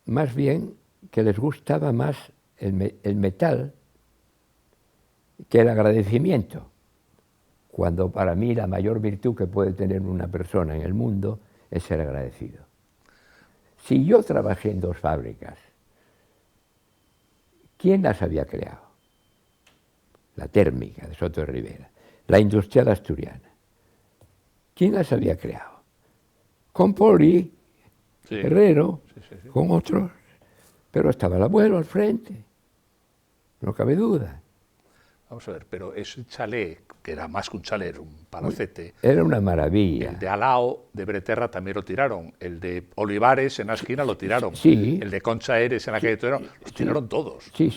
más bien que les gustaba más el metal que el agradecimiento, cuando para mí la mayor virtud que puede tener una persona en el mundo es ser agradecido. Si yo trabajé en 2 fábricas, ¿quién las había creado? La térmica de Soto de Rivera, la industrial asturiana. ¿Quién las había creado? Con Poli, Sí. Herrero, Sí. con otros, pero estaba el abuelo al frente, no cabe duda. Vamos a ver, pero ese chalet, que era más que un chalet, era un palacete, Era una maravilla. el de Alao, de Breterra, también lo tiraron. El de Olivares, en la esquina, lo tiraron. Sí. El de Concha Eres, en la calle Torero, los tiraron todos. Sí.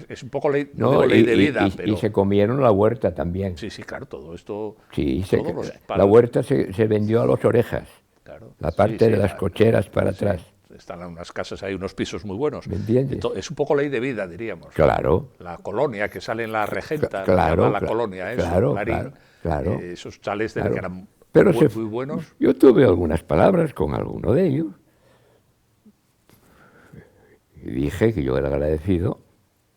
Es un poco ley, no No, digo ley de vida, pero... y se comieron la huerta también. Sí, claro, todo esto... Sí, todos los la huerta se vendió a los Orejas, claro, la parte de las cocheras para atrás. Están unas casas, hay unos pisos muy buenos. ¿Me entiendes? Es un poco ley de vida, diríamos. Claro. La colonia que sale en la Regenta, Claro, la colonia, eso, claro, Clarín, claro. Esos chales que eran Pero muy buenos. Yo tuve algunas palabras con alguno de ellos y dije que yo era agradecido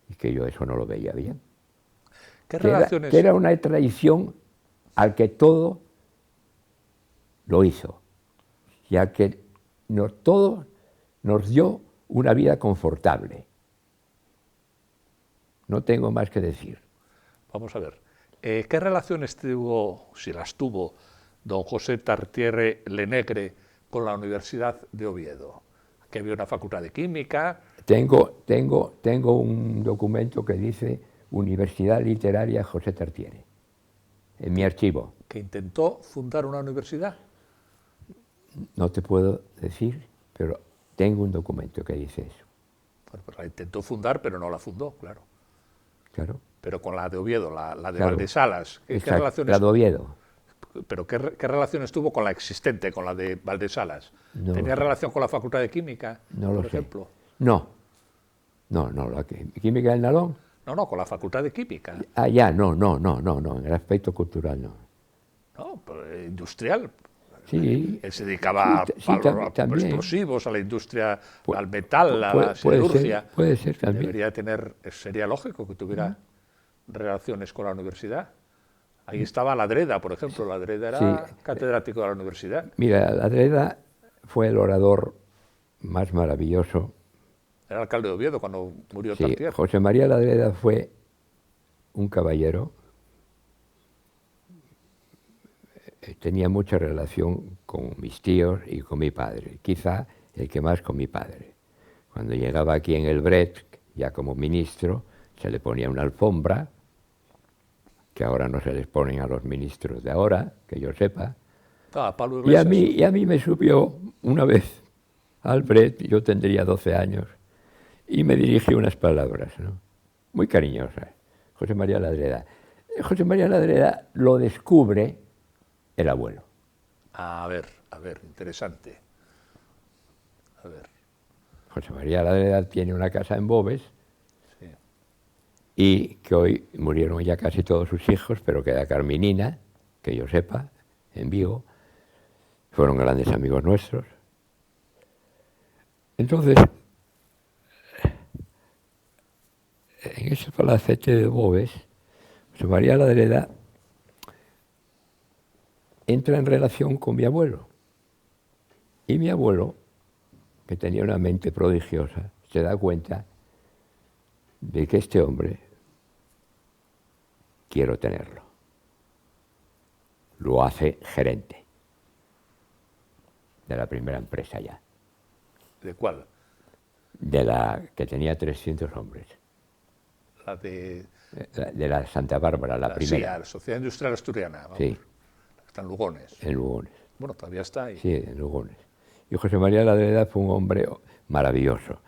y que yo eso no lo veía bien. ¿Qué relaciones? Que era una traición al que todo lo hizo y al que todo nos dio una vida confortable. No tengo más que decir. Vamos a ver. ¿Qué relaciones tuvo, si las tuvo, don José Tartiere Lenegre con la Universidad de Oviedo? Que había una facultad de química. Tengo un documento que dice Universidad Literaria José Tartiere, en mi archivo. ¿Que intentó fundar una universidad? No te puedo decir, pero tengo un documento que dice eso. Bueno, pues la intentó fundar, pero no la fundó, claro. Claro. Pero con la de Oviedo, la de Claro. Valdesalas. ¿Qué relaciones? La de Oviedo. ¿Pero qué relaciones tuvo con la existente, con la de Valdesalas? No ¿Tenía lo sé. relación con la Facultad de Química, No lo por sé. ejemplo? No, la química del Nalón. No, con la Facultad de Química. Ya, no, en el aspecto cultural no. No, pero, industrial. Sí. Él se dedicaba a explosivos, a la industria, al metal, a la siderurgia. Puede ser también. Sería lógico que tuviera relaciones con la universidad. Ahí estaba Ladreda, por ejemplo. Ladreda era catedrático de la universidad. Mira, Ladreda fue el orador más maravilloso. Era alcalde de Oviedo cuando murió Sí, Tartier. José María Ladreda fue un caballero. Tenía mucha relación con mis tíos y con mi padre, quizá el que más con mi padre. Cuando llegaba aquí en el Bret, ya como ministro, se le ponía una alfombra, que ahora no se les ponen a los ministros de ahora, que yo sepa. Pablo Y Iglesias. a mí me subió una vez al Bret, yo tendría 12 años, y me dirigió unas palabras, ¿no? Muy cariñosas. José María Ladreda. José María Ladreda lo descubre el abuelo. A ver, interesante. A ver. José María Ladreda tiene una casa en Boves, Sí. y que hoy murieron ya casi todos sus hijos, pero queda Carminina, que yo sepa, en Vigo. Fueron grandes amigos nuestros. Entonces, en ese palacete de Boves, José María Ladreda entra en relación con mi abuelo. Y mi abuelo, que tenía una mente prodigiosa, se da cuenta de que este hombre quiero tenerlo. Lo hace gerente de la primera empresa ya. ¿De cuál? De la que tenía 300 hombres. La de... De la Santa Bárbara, la primera. Sí, la Sociedad Industrial Asturiana. Vamos. Sí. Está en Lugones. En Lugones. Bueno, todavía está ahí. Sí, en Lugones. Y José María Ladreda fue un hombre maravilloso.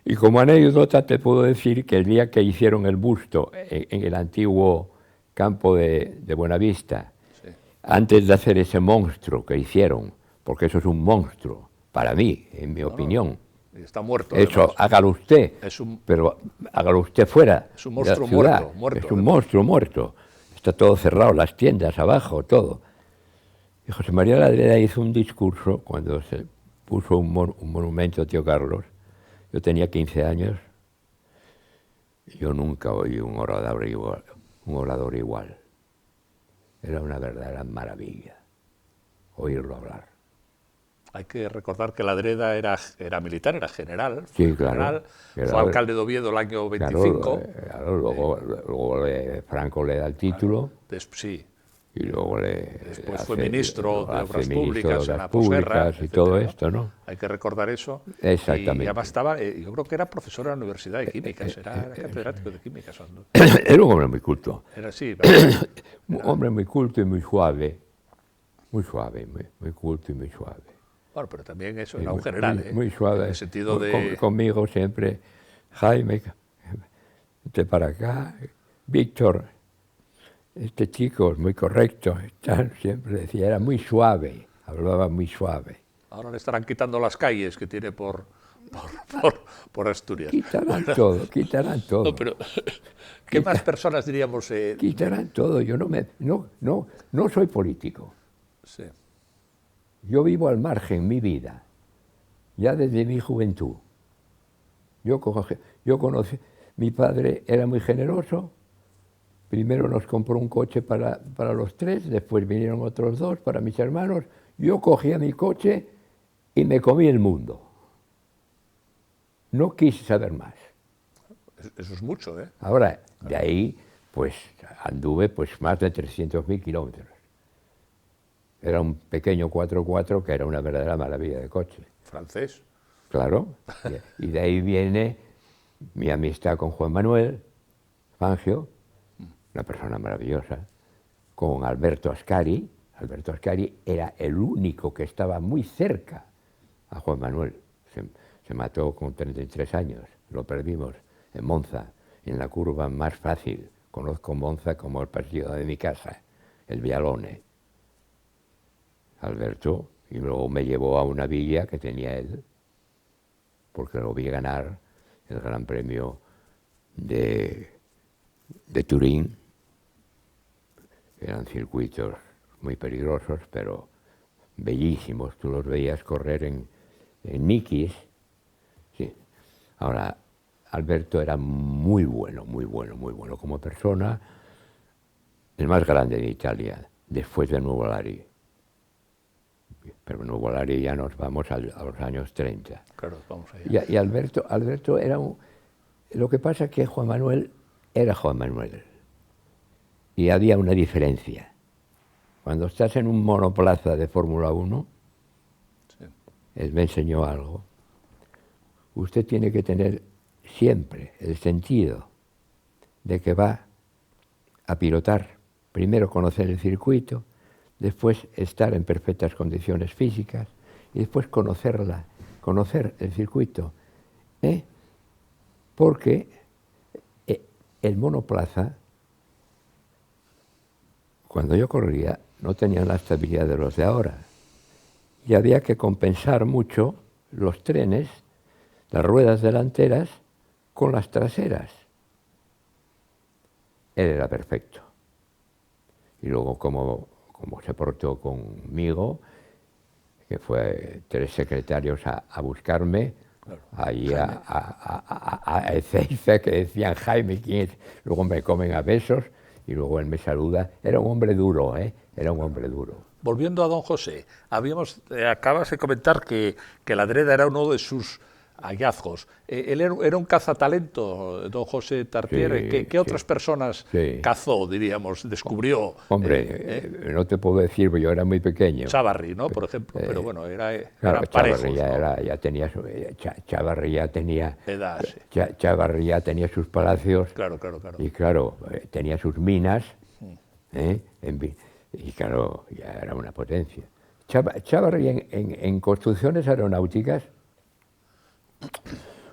Y como anécdota te puedo decir que el día que hicieron el busto en el antiguo campo de Buenavista, sí, antes de hacer ese monstruo que hicieron, porque eso es un monstruo, para mí, en mi opinión. Está muerto. Eso, además. Hágalo usted, pero hágalo usted fuera. Es un monstruo de la ciudad. muerto. Es un monstruo muerto. Está todo cerrado, las tiendas abajo, todo. Y José María Ladreda hizo un discurso cuando se puso un monumento a Tío Carlos. Yo tenía 15 años. Yo nunca oí un orador igual. Era una verdadera maravilla oírlo hablar. Hay que recordar que Ladreda era militar, era general. Sí, claro. Fue alcalde de Oviedo el año 25. Claro, luego Franco le da el título. Sí. Y luego después fue ministro de Obras Públicas en la posguerra y todo esto, ¿no? Hay que recordar eso. Exactamente. Y además estaba, yo creo que era profesor de la Universidad de Químicas, era catedrático de Químicas. Era un hombre muy culto. Era así. Un hombre muy culto y muy suave. Muy suave, muy culto y muy suave. Bueno, pero también eso era un general, muy suave. En el sentido de... Conmigo siempre, Jaime, vente para acá, Víctor, este chico es muy correcto, siempre decía, era muy suave, hablaba muy suave. Ahora le estarán quitando las calles que tiene por Asturias. Quitarán todo. No, pero, ¿qué más personas diríamos? Quitarán todo, yo no soy político. Sí. Yo vivo al margen, mi vida, ya desde mi juventud. Yo conocí, mi padre era muy generoso, primero nos compró un coche para los tres, después vinieron otros dos para mis hermanos, yo cogía mi coche y me comí el mundo. No quise saber más. Eso es mucho, ¿eh? Ahora, de ahí, pues, anduve más de 300.000 kilómetros. Era un pequeño 4x4 que era una verdadera maravilla de coche. ¿Francés? Claro. Y de ahí viene mi amistad con Juan Manuel Fangio, una persona maravillosa, con Alberto Ascari. Alberto Ascari era el único que estaba muy cerca a Juan Manuel. Se mató con 33 años, lo perdimos en Monza, en la curva más fácil. Conozco Monza como el partido de mi casa, el Vialone. Alberto, y luego me llevó a una villa que tenía él, porque lo vi ganar el Gran Premio de Turín. Eran circuitos muy peligrosos, pero bellísimos, tú los veías correr en Nikis. Sí. Ahora, Alberto era muy bueno, muy bueno, muy bueno como persona, el más grande de Italia, después de Nuvolari. Pero Nuvolari ya nos vamos a los años 30. Claro, vamos allá. Y Alberto era lo que pasa es que Juan Manuel era Juan Manuel. Y había una diferencia. Cuando estás en un monoplaza de Fórmula 1, Sí. él me enseñó algo. Usted tiene que tener siempre el sentido de que va a pilotar. Primero conocer el circuito, después estar en perfectas condiciones físicas y después conocer el circuito. Porque el monoplaza, cuando yo corría, no tenía la estabilidad de los de ahora. Y había que compensar mucho los trenes, las ruedas delanteras, con las traseras. Él era perfecto. Y luego, como se portó conmigo, que fue 3 secretarios a buscarme, claro, allí a Ezeiza, que decían Jaime, ¿quién es? Luego me comen a besos y luego él me saluda. Era un hombre duro, era un hombre duro. Volviendo a don José, acabas de comentar que la Dreda era uno de sus hallazgos. Él era un cazatalento, don José Tartiere. Sí, ¿Qué otras personas cazó, diríamos, descubrió? Hombre, no te puedo decir, porque yo era muy pequeño. Chávarri, ¿no? Por ejemplo, pero bueno, claro, eran parejos, ya tenía Chávarri ya tenía edad, sí. Chávarri ya tenía sus palacios. Claro. Y claro, tenía sus minas, y claro, ya era una potencia. Chávarri en construcciones aeronáuticas,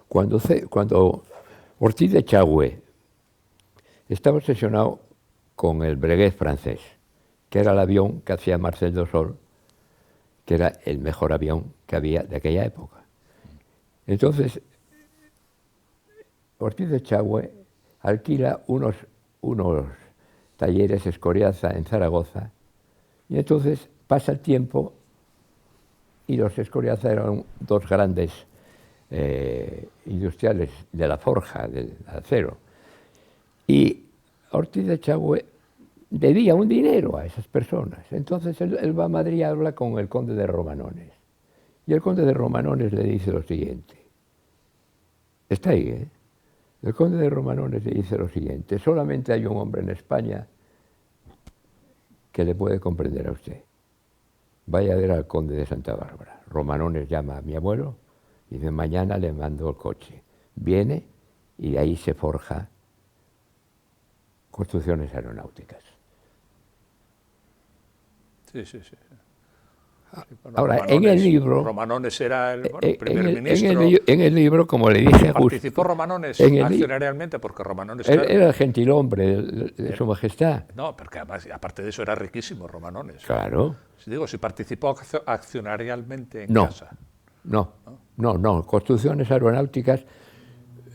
cuando Ortiz de Chagüe estaba obsesionado con el Breguet francés, que era el avión que hacía Marcel Dassault, que era el mejor avión que había de aquella época. Entonces, Ortiz de Chagüe alquila unos talleres Escoriaza en Zaragoza, y entonces pasa el tiempo y los Escoriaza eran 2 grandes industriales de la forja, del acero. Y Ortiz de Chagüe debía un dinero a esas personas. Entonces él va a Madrid y habla con el conde de Romanones. Y el conde de Romanones le dice lo siguiente. Está ahí, El conde de Romanones le dice lo siguiente. Solamente hay un hombre en España que le puede comprender a usted. Vaya a ver al conde de Santa Bárbara. Romanones llama a mi abuelo y dice, mañana le mando el coche. Viene y de ahí se forja construcciones aeronáuticas. Sí. Bueno, ahora, Romanones, en el libro... Romanones era el primer ministro. En el libro, como le dije... ¿Participó Romanones accionariamente? Porque Romanones... Era el gentilhombre de su majestad. No, porque además, aparte de eso, era riquísimo Romanones. Claro. Si participó accionarialmente en casa. No. Construcciones aeronáuticas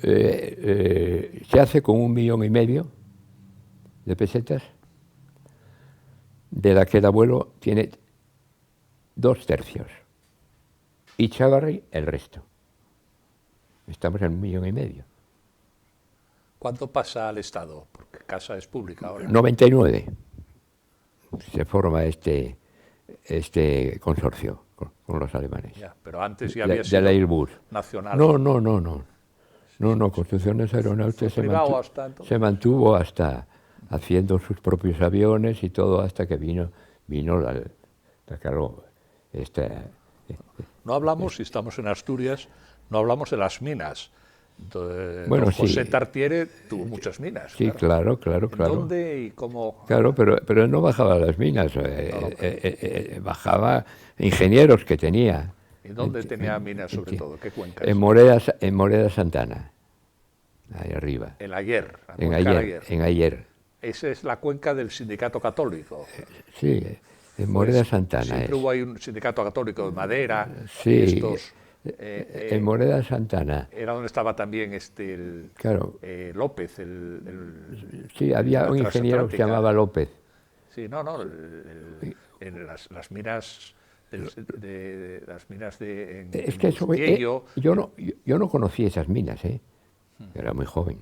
se hace con 1,5 millones de pesetas, de la que el abuelo tiene 2/3 y Chávarri el resto. Estamos en 1,5 millones. ¿Cuánto pasa al Estado? Porque casa es pública ahora. 99 se forma este consorcio con los alemanes. Ya, pero antes ya había sido de la Airbus. Nacional. No, Construcciones Aeronáuticas se mantuvo hasta haciendo sus propios aviones y todo, hasta que vino claro, no hablamos, si estamos en Asturias, no hablamos de las minas. Bueno, don José Tartiere tuvo muchas minas. Sí, claro. ¿Dónde y cómo? Claro, pero él no bajaba a las minas, bajaba ingenieros que tenía. ¿Y dónde tenía minas sobre todo? ¿Qué cuencas? En Moreda Santana, ahí arriba. En Ayer. En Ayer. Esa es la cuenca del Sindicato Católico. Sí, en Moreda Santana. Siempre hubo ahí un sindicato católico de madera. Sí, en Moreda Santana. Era donde estaba también López. Sí, había un ingeniero que se llamaba López. Sí, en las minas de las minas de Es que eso, Ciello. yo no conocí esas minas, era muy joven.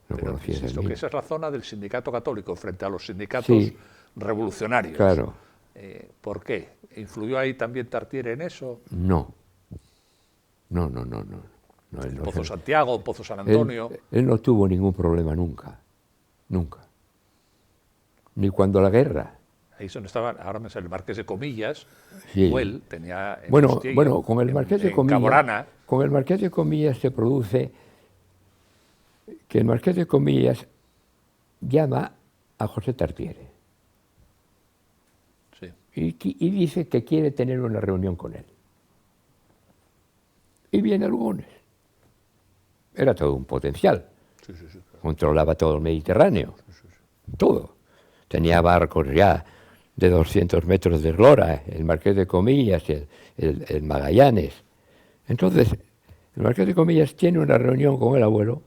No Pero conocía esas insisto que minas. esa es la zona del sindicato católico frente a los sindicatos Sí, revolucionarios. claro. ¿Por qué? ¿Influyó ahí también Tartiere en eso? No. No, no, no, no. No, él no Pozo se- Santiago, Pozo San Antonio. él no tuvo ningún problema nunca. Nunca. Ni cuando la guerra. Ahí es donde estaban, ahora me sale el Marqués de Comillas. Sí. Güell tenía en Bueno, Bustillo, bueno, con el Marqués de en Comillas, Caborana. con el Marqués de Comillas se produce que el Marqués de Comillas llama a José Tartiere Sí. y dice que quiere tener una reunión con él. Y viene el lunes. Era todo un potencial. Sí, sí, sí, claro. Controlaba todo el Mediterráneo. Todo. Tenía barcos ya de 200 metros de eslora, el Marqués de Comillas, el Magallanes. Entonces, el Marqués de Comillas tiene una reunión con el abuelo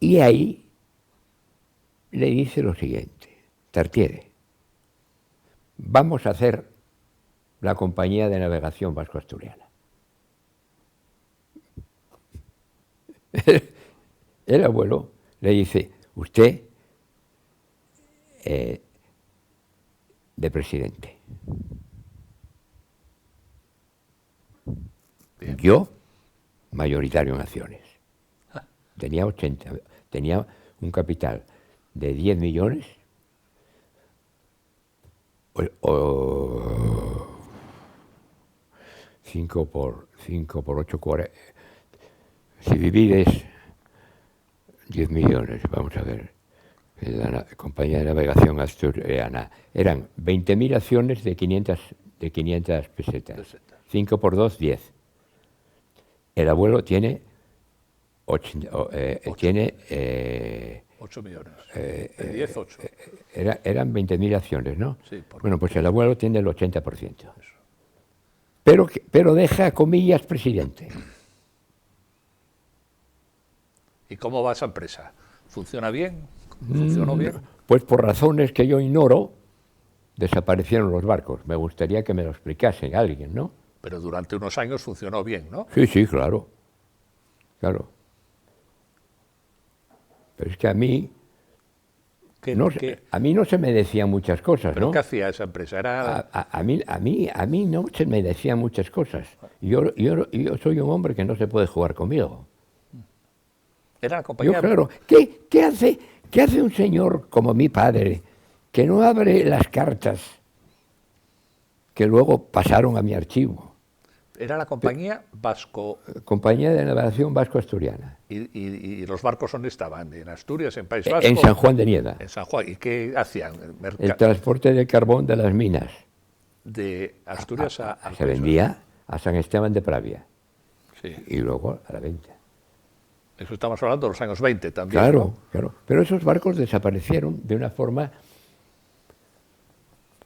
y ahí le dice lo siguiente: Tartiere, vamos a hacer la Compañía de Navegación Vasco-Asturiana. El abuelo le dice: usted de presidente. Bien. Yo, mayoritario en acciones. Tenía un capital de 10 millones o 5 por 8, 40. Si divides 10 millones, vamos a ver, la Compañía de Navegación Asturiana, eran 20.000 acciones de 500 pesetas. 5 por 2, 10. El abuelo tiene 8 millones. De 10, 8. eran 20.000 acciones, ¿no? Sí, Bueno, pues el abuelo tiene el 80%. Pero deja Comillas presidente. ¿Y cómo va esa empresa? ¿Funciona bien? ¿Funcionó bien? Pues por razones que yo ignoro, desaparecieron los barcos. Me gustaría que me lo explicase alguien, ¿no? Pero durante unos años funcionó bien, ¿no? Sí, sí, claro. Claro. Pero es que a mí a mí no se me decían muchas cosas, ¿Pero ¿no? qué hacía esa empresa? Era... A mí no se me decían muchas cosas. Yo soy un hombre que no se puede jugar conmigo. Era la compañía... Yo, claro, ¿qué hace un señor como mi padre que no abre las cartas que luego pasaron a mi archivo? Era la compañía Vasco... Compañía de Navegación Vasco-Asturiana. ¿Y los barcos dónde estaban? ¿En Asturias, en País Vasco? En San Juan de Nieva. En San Juan. ¿Y qué hacían? El transporte de carbón de las minas. De Asturias a Se País Vasco. vendía a San Esteban de Pravia Sí. y luego a la venta. Eso estamos hablando de los años 20 también, Claro, ¿no? claro. Pero esos barcos desaparecieron de una forma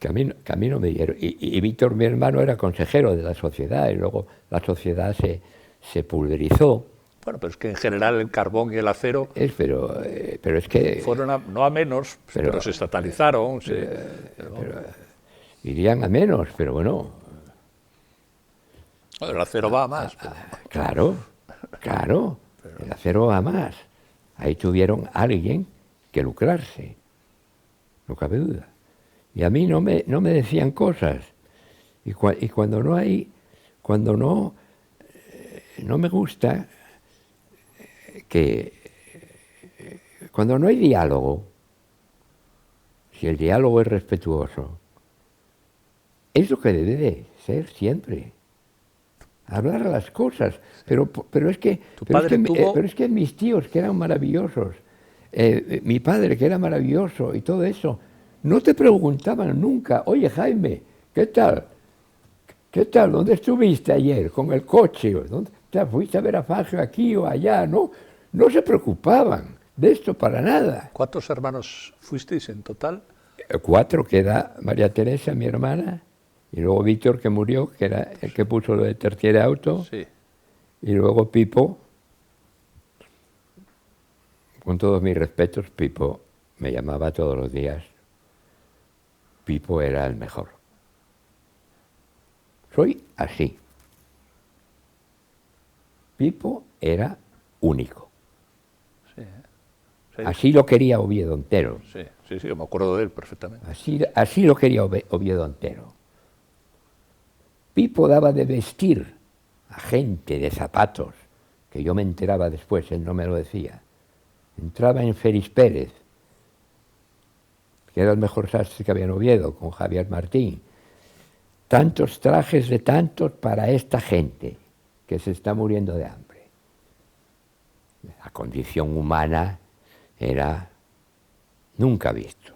que a mí no me dieron. Y Víctor, mi hermano, era consejero de la sociedad y luego la sociedad se pulverizó. Bueno, pero es que en general el carbón y el acero Pero es que fueron no a menos, pero se estatalizaron. irían a menos, pero bueno. El acero va a más. Claro, claro. El acero va a más. Ahí tuvieron a alguien que lucrarse. No cabe duda. Y a mí no me decían cosas. Y cuando no me gusta cuando no hay diálogo, si el diálogo es respetuoso, es lo que debe de ser siempre. Hablar las cosas. Pero es que mis tíos, que eran maravillosos, mi padre, que era maravilloso, y todo eso, no te preguntaban nunca: oye, Jaime, ¿qué tal? ¿Qué tal? ¿Dónde estuviste ayer con el coche? ¿Dónde te fuiste a ver a Fangio aquí o allá? No se preocupaban de esto para nada. ¿Cuántos hermanos fuisteis en total? 4, que era María Teresa, mi hermana, y luego Víctor, que murió, que era el que puso lo de Tartiere Auto, Sí. y luego Pipo. Con todos mis respetos, Pipo me llamaba todos los días Pipo era el mejor. Soy así. Pipo era único. Sí, sí. Así lo quería Oviedo entero. Sí, sí, sí, yo me acuerdo de él perfectamente. Así lo quería Oviedo entero. Pipo daba de vestir a gente de zapatos, que yo me enteraba después, él no me lo decía. Entraba en Félix Pérez, que era el mejor sastre que había en Oviedo, con Javier Martín. Tantos trajes de tantos para esta gente que se está muriendo de hambre. La condición humana era nunca visto.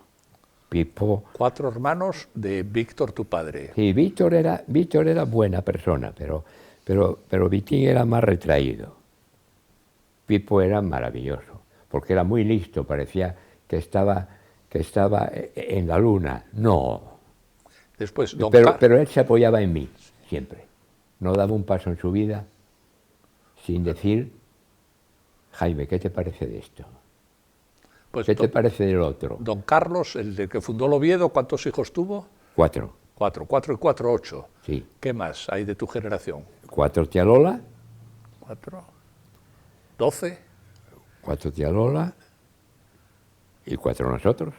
Pipo... 4 hermanos de Víctor, tu padre. Sí, Víctor era buena persona, pero Vitín era más retraído. Pipo era maravilloso, porque era muy listo, parecía que estaba en la luna. No. Después, Pero él se apoyaba en mí, siempre. No daba un paso en su vida sin decir, Jaime, ¿qué te parece de esto? Pues ¿Qué te parece del otro? Don Carlos, el de que fundó el Oviedo, ¿cuántos hijos tuvo? 4. 4. 4 y 4, 8. Sí. ¿Qué más hay de tu generación? 4 tía Lola. 4. 12. 4 tía Lola. Y 4 nosotros.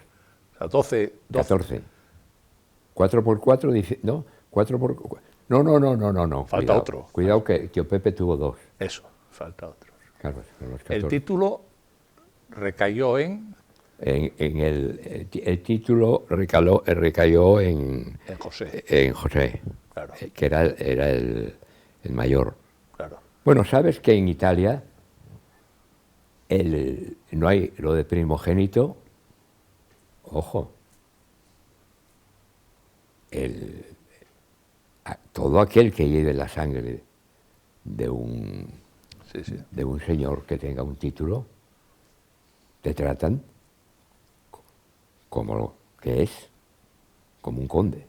O sea, 12. 14. 4 por 4 dice, no, 4 por... No. Falta cuidado, otro. Cuidado que tío Pepe tuvo 2. Eso, falta otro. Claro, son los 14. El título recayó en El título recayó en José. En José, Claro. Que era el mayor. Claro. Bueno, sabes que en Italia no hay lo de primogénito. Ojo. Todo aquel que lleve la sangre de un señor que tenga un título, te tratan como lo que es, como un conde.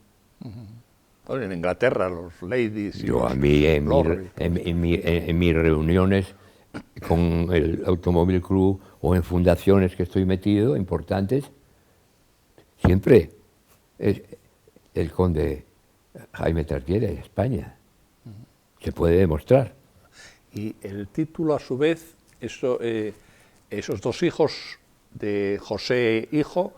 Bueno, en Inglaterra, los ladies y Yo los a mí, lords, en mis reuniones con el Automóvil Club o en fundaciones que estoy metido, importantes, siempre es el conde Jaime Tartiere de España. Se puede demostrar. Y el título, a su vez, esos 2 hijos de José hijo,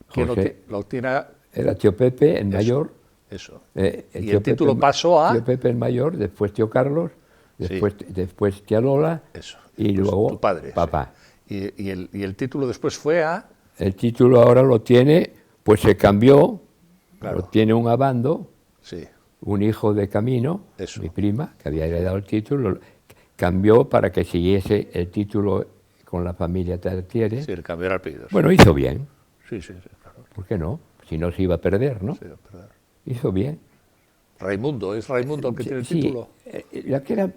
José, lo tiene... Era tío Pepe, el mayor. Eso. Y el título pasó a... Tío Pepe, el mayor, después tío Carlos, después tía Lola, Eso. y Pues luego tu padre, papá. Sí. Y el título después fue a... El título ahora lo tiene, pues se cambió, Claro. lo tiene un abando, Sí. un hijo de Camino, Eso. mi prima, que había heredado el título, cambió para que siguiese el título con la familia Tartiere. Sí, el cambiar apellidos. Bueno, hizo bien. Sí, claro. ¿Por qué no? Si no se iba a perder, ¿no? Sí, perdón. Hizo bien. Raimundo, ¿es Raimundo el que tiene el título? La que era...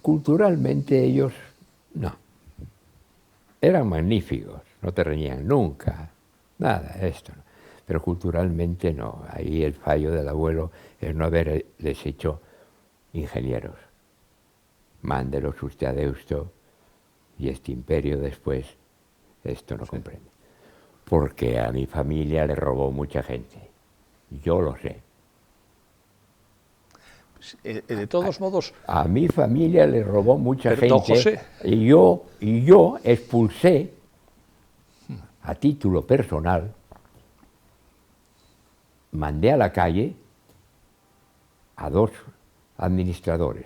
Culturalmente ellos, no. Eran magníficos, no te reñían nunca, nada, esto no. Pero culturalmente no. Ahí el fallo del abuelo es no haberles hecho ingenieros. Mándelos usted a Deusto y este imperio después, esto no comprende. Porque a mi familia le robó mucha gente. Yo lo sé. De todos modos... A mi familia le robó mucha gente. Don José. Y yo expulsé, a título personal, mandé a la calle a 2 administradores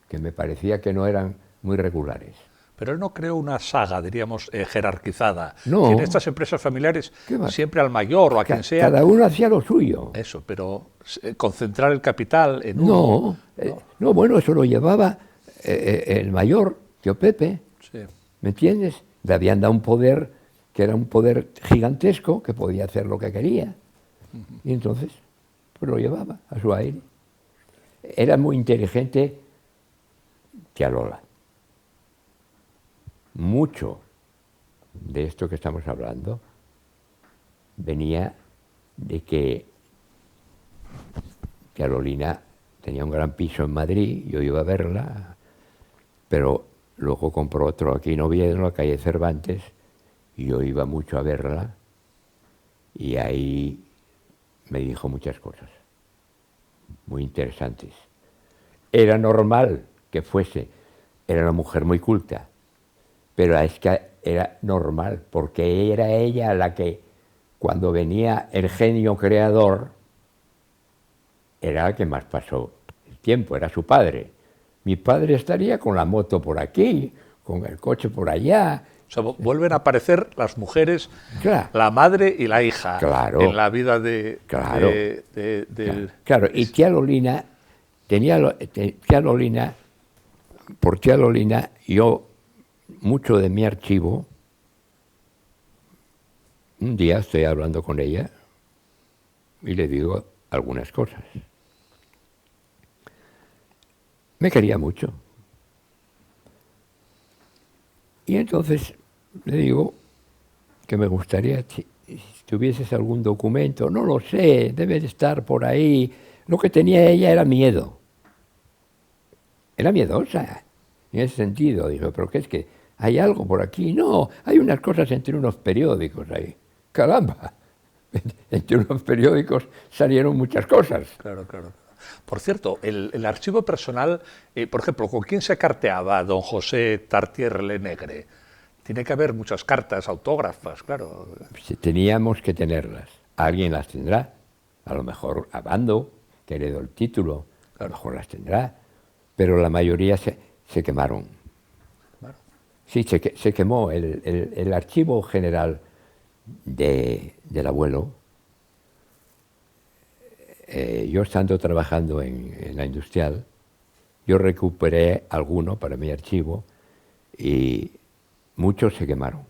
que me parecía que no eran muy regulares. Pero él no creó una saga, diríamos, jerarquizada. No. Que en estas empresas familiares, siempre al mayor o a quien sea... Cada uno hacía lo suyo. Eso, pero concentrar el capital en uno... No, bueno, eso lo llevaba el mayor, tío Pepe. Sí. ¿Me entiendes? Le habían dado un poder que era un poder gigantesco, que podía hacer lo que quería. Y entonces, pues lo llevaba a su aire. Era muy inteligente tía Lola. Mucho de esto que estamos hablando venía de que tía Lolina tenía un gran piso en Madrid, yo iba a verla, pero luego compró otro aquí en Oviedo, en la calle Cervantes, y yo iba mucho a verla y ahí me dijo muchas cosas muy interesantes. Era normal que fuese, era una mujer muy culta, pero es que era normal, porque era ella la que, cuando venía el genio creador, era la que más pasó el tiempo, era su padre. Mi padre estaría con la moto por aquí, con el coche por allá. O sea, vuelven a aparecer las mujeres, Claro, la madre y la hija, claro, en la vida claro, del... claro. Y tía Lolina, tía Lolina, por tía Lolina, yo, mucho de mi archivo, un día estoy hablando con ella y le digo algunas cosas. Me quería mucho. Y entonces le digo que me gustaría, si tuvieses algún documento, no lo sé, debe de estar por ahí. Lo que tenía ella era miedo. Era miedosa, en ese sentido. Dijo, pero ¿qué es que hay algo por aquí? No, hay unas cosas entre unos periódicos ahí. Caramba, entre unos periódicos salieron muchas cosas. Claro, claro. Por cierto, el archivo personal, por ejemplo, ¿con quién se carteaba don José Tartier Lenegre? Tiene que haber muchas cartas autógrafas, claro. Teníamos que tenerlas. Alguien las tendrá. A lo mejor Abando, que heredó el título, a lo mejor las tendrá. Pero la mayoría se quemaron. Sí, se quemó el archivo general del abuelo. Yo estando trabajando en la industrial, yo recuperé alguno para mi archivo y muchos se quemaron.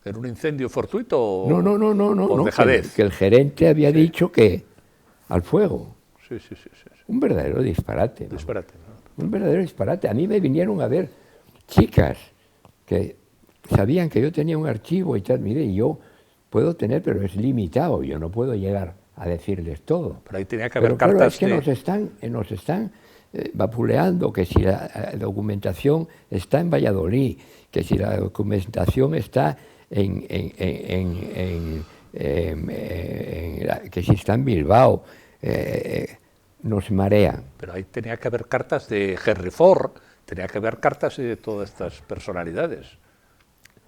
¿Era un incendio fortuito o No, por dejadez? que el gerente había dicho que al fuego. Sí. Un verdadero disparate. ¿No? Disparate, ¿no? Un verdadero disparate. A mí me vinieron a ver chicas que sabían que yo tenía un archivo y tal. Mire, yo puedo tener, pero es limitado. Yo no puedo llegar a decirles todo. Pero ahí tenía que haber claro, cartas es que nos están vapuleando, que si la documentación está en Valladolid, que si la documentación está que si está en Bilbao, nos marean. Pero ahí tenía que haber cartas de Henry Ford, tenía que haber cartas de todas estas personalidades.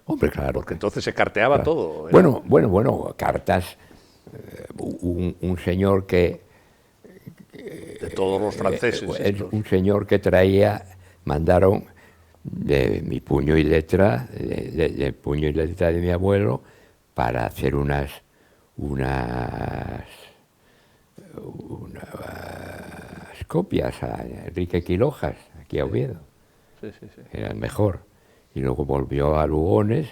Hombre, claro. Porque entonces se carteaba todo. Bueno, cartas. Un señor que... de todos los franceses. Un señor que traía, mandaron de mi puño y letra, del puño y letra de mi abuelo, para hacer unas copias a Enrique Quirojas, aquí a Oviedo. Sí. Era el mejor. Y luego volvió a Lugones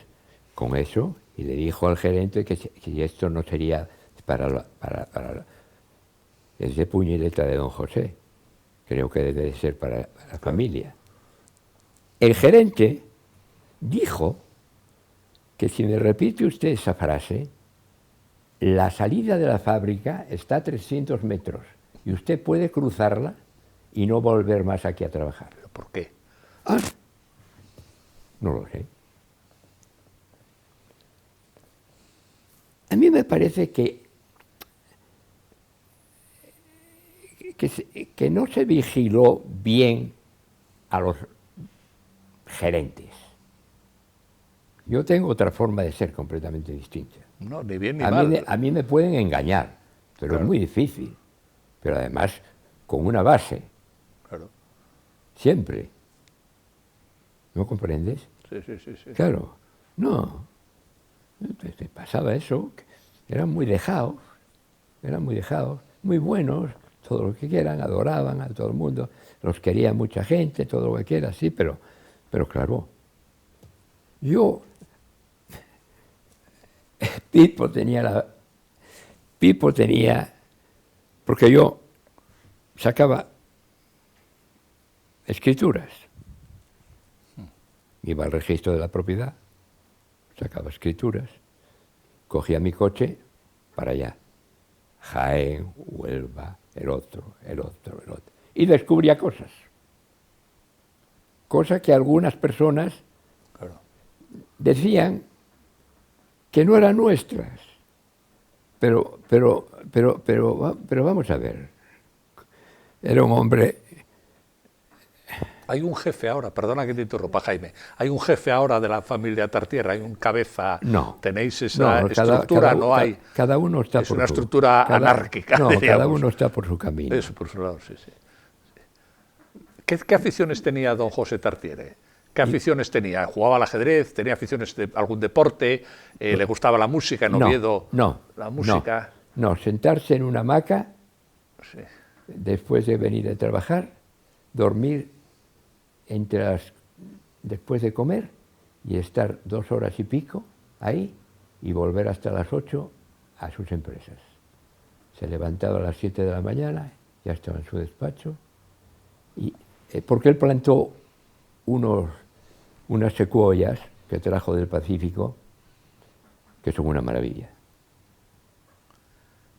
con eso y le dijo al gerente que si esto no sería para ese puño y letra de don José. Creo que debe de ser para la familia. El gerente dijo que si me repite usted esa frase, la salida de la fábrica está a 300 metros y usted puede cruzarla y no volver más aquí a trabajar. ¿Por qué? No lo sé. A mí me parece que no se vigiló bien a los gerentes. Yo tengo otra forma de ser completamente distinta. No, ni bien ni mal. A mí me pueden engañar, pero claro, es muy difícil. Pero además con una base. Claro. Siempre. ¿No comprendes? Sí. Claro. No. Te pasaba eso. Eran muy dejados, muy buenos, todo lo que quieran, adoraban a todo el mundo, los quería mucha gente, todo lo que quiera, sí, pero claro, Pipo tenía, porque yo sacaba escrituras, iba al registro de la propiedad, sacaba escrituras, cogía mi coche para allá, Jaén, Huelva, el otro, y descubría cosas que algunas personas decían que no eran nuestras. Pero vamos a ver. Era un hombre... Hay un jefe ahora, perdona que te interrumpa, Jaime, hay un jefe ahora de la familia Tartiere, hay un cabeza, no, tenéis esa estructura, no hay. Cada uno está es una estructura anárquica. No, diríamos. cada uno está por su camino. Eso, por su lado, sí. ¿Qué aficiones tenía don José Tartiere? ¿Qué aficiones tenía? ¿Jugaba al ajedrez? ¿Tenía aficiones de algún deporte? ¿Le gustaba la música en Oviedo? La música. No, sentarse en una hamaca, sí. Después de venir a trabajar, dormir después de comer y estar 2 horas y pico ahí y volver hasta las 8 a sus empresas. Se levantaba a las 7 de la mañana, ya estaba en su despacho, y, porque él plantó unas secuoyas que trajo del Pacífico, que son una maravilla.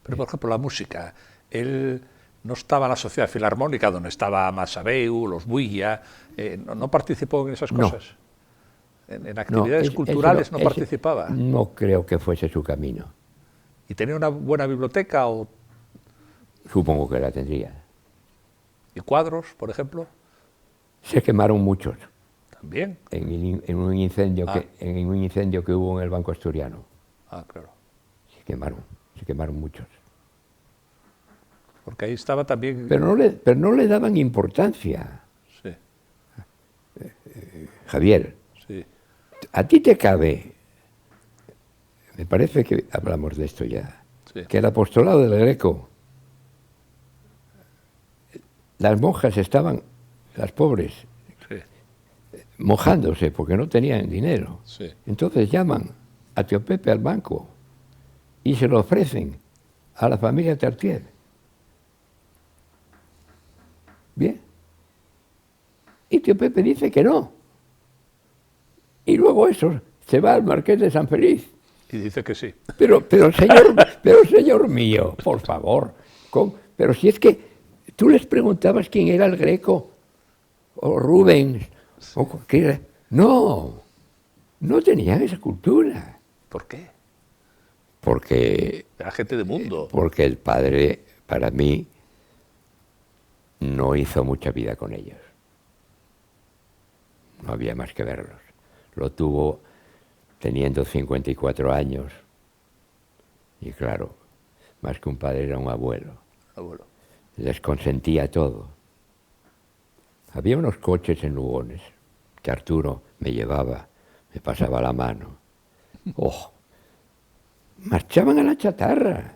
Pero, por ejemplo, la música, él no estaba en la Sociedad Filarmónica, donde estaba Masabeu, los Builla, no participó en esas cosas. En actividades culturales no participaba. No creo que fuese su camino. ¿Y tenía una buena biblioteca? Supongo que la tendría. ¿Y cuadros, por ejemplo? Se quemaron muchos. ¿También? En un incendio que hubo en el Banco Asturiano. Ah, claro. Se quemaron muchos. Porque ahí estaba también... Pero no le daban importancia. Sí. Javier, sí. A ti te cabe, me parece que hablamos de esto ya, sí. Que el apostolado del Greco, las monjas estaban, las pobres, sí. Mojándose porque no tenían dinero. Sí. Entonces llaman a Tío Pepe al banco y se lo ofrecen a la familia Tartiere. Bien. Y Tío Pepe dice que no. Y luego eso se va al Marqués de San Feliz. Y dice que sí. Pero señor mío, por favor. Pero si es que tú les preguntabas quién era el Greco, o Rubens, o qué era. No tenían esa cultura. ¿Por qué? Porque... Era gente de mundo. Porque el padre, para mí, no hizo mucha vida con ellos. No había más que verlos. Lo tuvo teniendo 54 años. Y claro, más que un padre era un abuelo. Les consentía todo. Había unos coches en Lugones que Arturo me llevaba, me pasaba la mano. ¡Oh! Marchaban a la chatarra,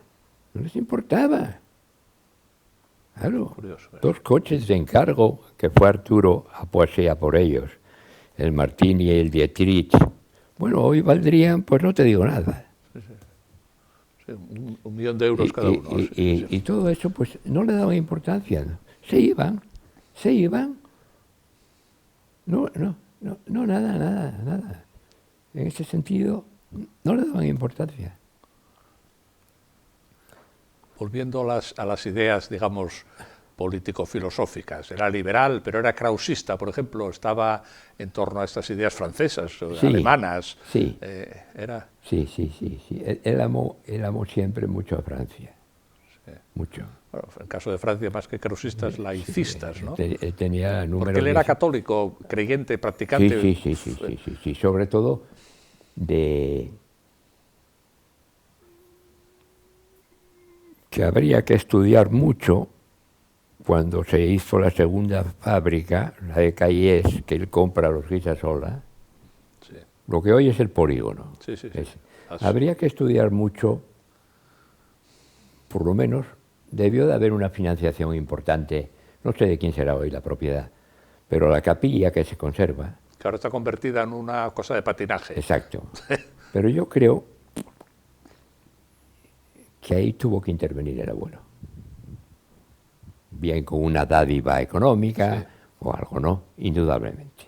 no les importaba. Claro, curioso, 2 coches de encargo que fue Arturo a Poesía por ellos, el Martini y el Dietrich. Bueno, hoy valdrían, pues no te digo nada. Sí. Sí, 1 millón de euros cada uno. Y todo eso, pues no le daban importancia. ¿No? Se iban. No, nada. En ese sentido, no le daban importancia. Volviendo a las ideas, digamos, político-filosóficas. Era liberal, pero era krausista, por ejemplo, estaba en torno a estas ideas francesas, alemanas. Sí. Era... Sí. Él amó siempre mucho a Francia. Sí. Mucho. Bueno, en el caso de Francia, más que krausistas, laicistas, ¿no? Él tenía números... Porque él era católico, creyente, practicante. Sí. Sobre todo que habría que estudiar mucho cuando se hizo la segunda fábrica, la de Cayés, que él compra a los Guisasola, sí. Lo que hoy es el polígono. Sí. Habría que estudiar mucho, por lo menos, debió de haber una financiación importante, no sé de quién será hoy la propiedad, pero la capilla que se conserva... Que ahora está convertida en una cosa de patinaje. Exacto. Pero yo creo que ahí tuvo que intervenir el abuelo. Bien con una dádiva económica, sí. O algo, ¿no? Indudablemente.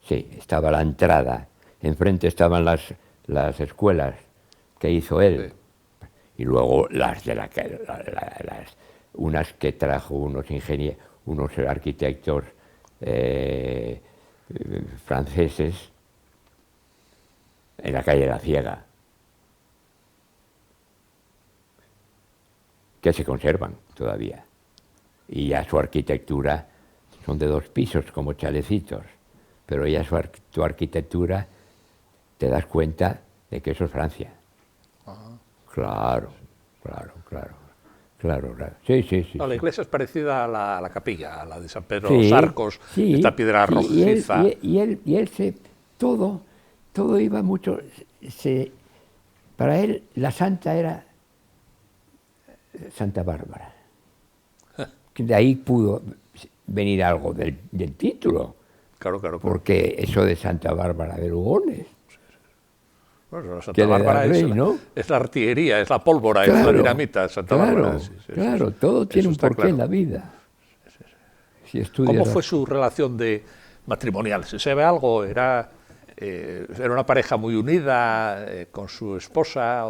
Sí, estaba la entrada, enfrente estaban las escuelas que hizo él, sí. Y luego las de unas que trajo unos ingenieros, unos arquitectos franceses en la calle La Ciega. que se conservan todavía. Y ya su arquitectura son de 2 pisos, como chalecitos, pero ya su arquitectura te das cuenta de que eso es Francia. Claro. Sí. No, la iglesia es parecida a la capilla, a la de San Pedro Sí, los Arcos, sí, esta piedra sí, rojiza. Y él todo iba mucho, para él la santa era Santa Bárbara. De ahí pudo venir algo del título, Claro. porque eso de Santa Bárbara de Lugones, Bueno, la que Santa le da Bárbara rey, ¿no? es la artillería, es la pólvora, es la dinamita, Santa Bárbara. Sí, Claro, todo tiene un porqué en la vida. Si estudias ¿Cómo fue su relación matrimonial? ¿Se sabe algo? ¿Era una pareja muy unida con su esposa?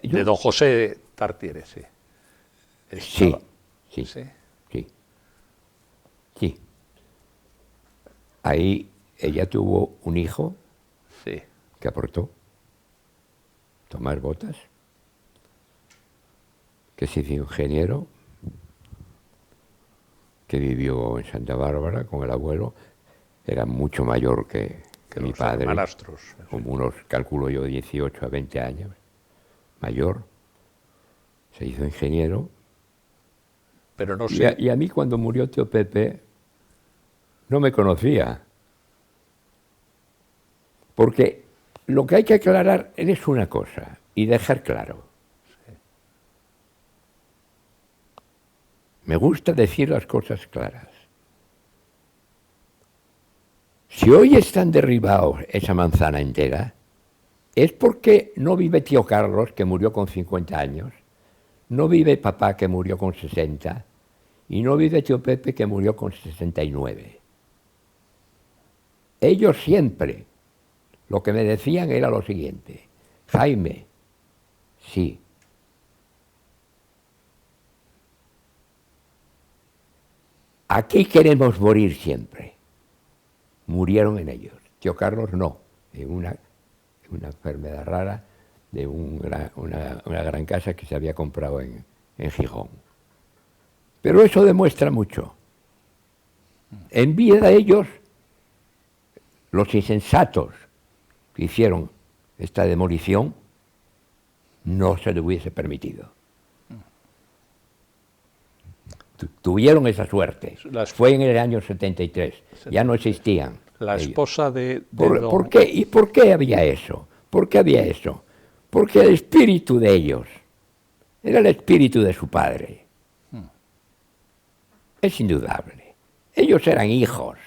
De don José Tartiere, sí. Sí. Ahí ella tuvo un hijo que aportó, Tomás Botas, que se hizo ingeniero, que vivió en Santa Bárbara con el abuelo. Era mucho mayor que mi padre, hermanastros, como unos, calculo yo, 18 a 20 años, mayor. Se hizo ingeniero. Pero no sé. Y a mí, cuando murió tío Pepe, no me conocía. Porque lo que hay que aclarar es una cosa y dejar claro. Me gusta decir las cosas claras. Si hoy están derribados esa manzana entera, es porque no vive tío Carlos, que murió con 50 años, no vive papá, que murió con 60, y no vive tío Pepe, que murió con 69. Ellos siempre lo que me decían era lo siguiente: Jaime, sí, aquí queremos morir siempre. Murieron en ellos. Tío Carlos no, en una enfermedad rara de una gran casa que se había comprado en Gijón. Pero eso demuestra mucho. En vida ellos, los insensatos que hicieron esta demolición, no se le hubiese permitido. Tuvieron esa suerte. Fue en el año 73. Ya no existían. La esposa de ¿Por qué? ¿Y por qué había eso? ¿Por qué había eso? Porque el espíritu de ellos era el espíritu de su padre. Es indudable. Ellos eran hijos.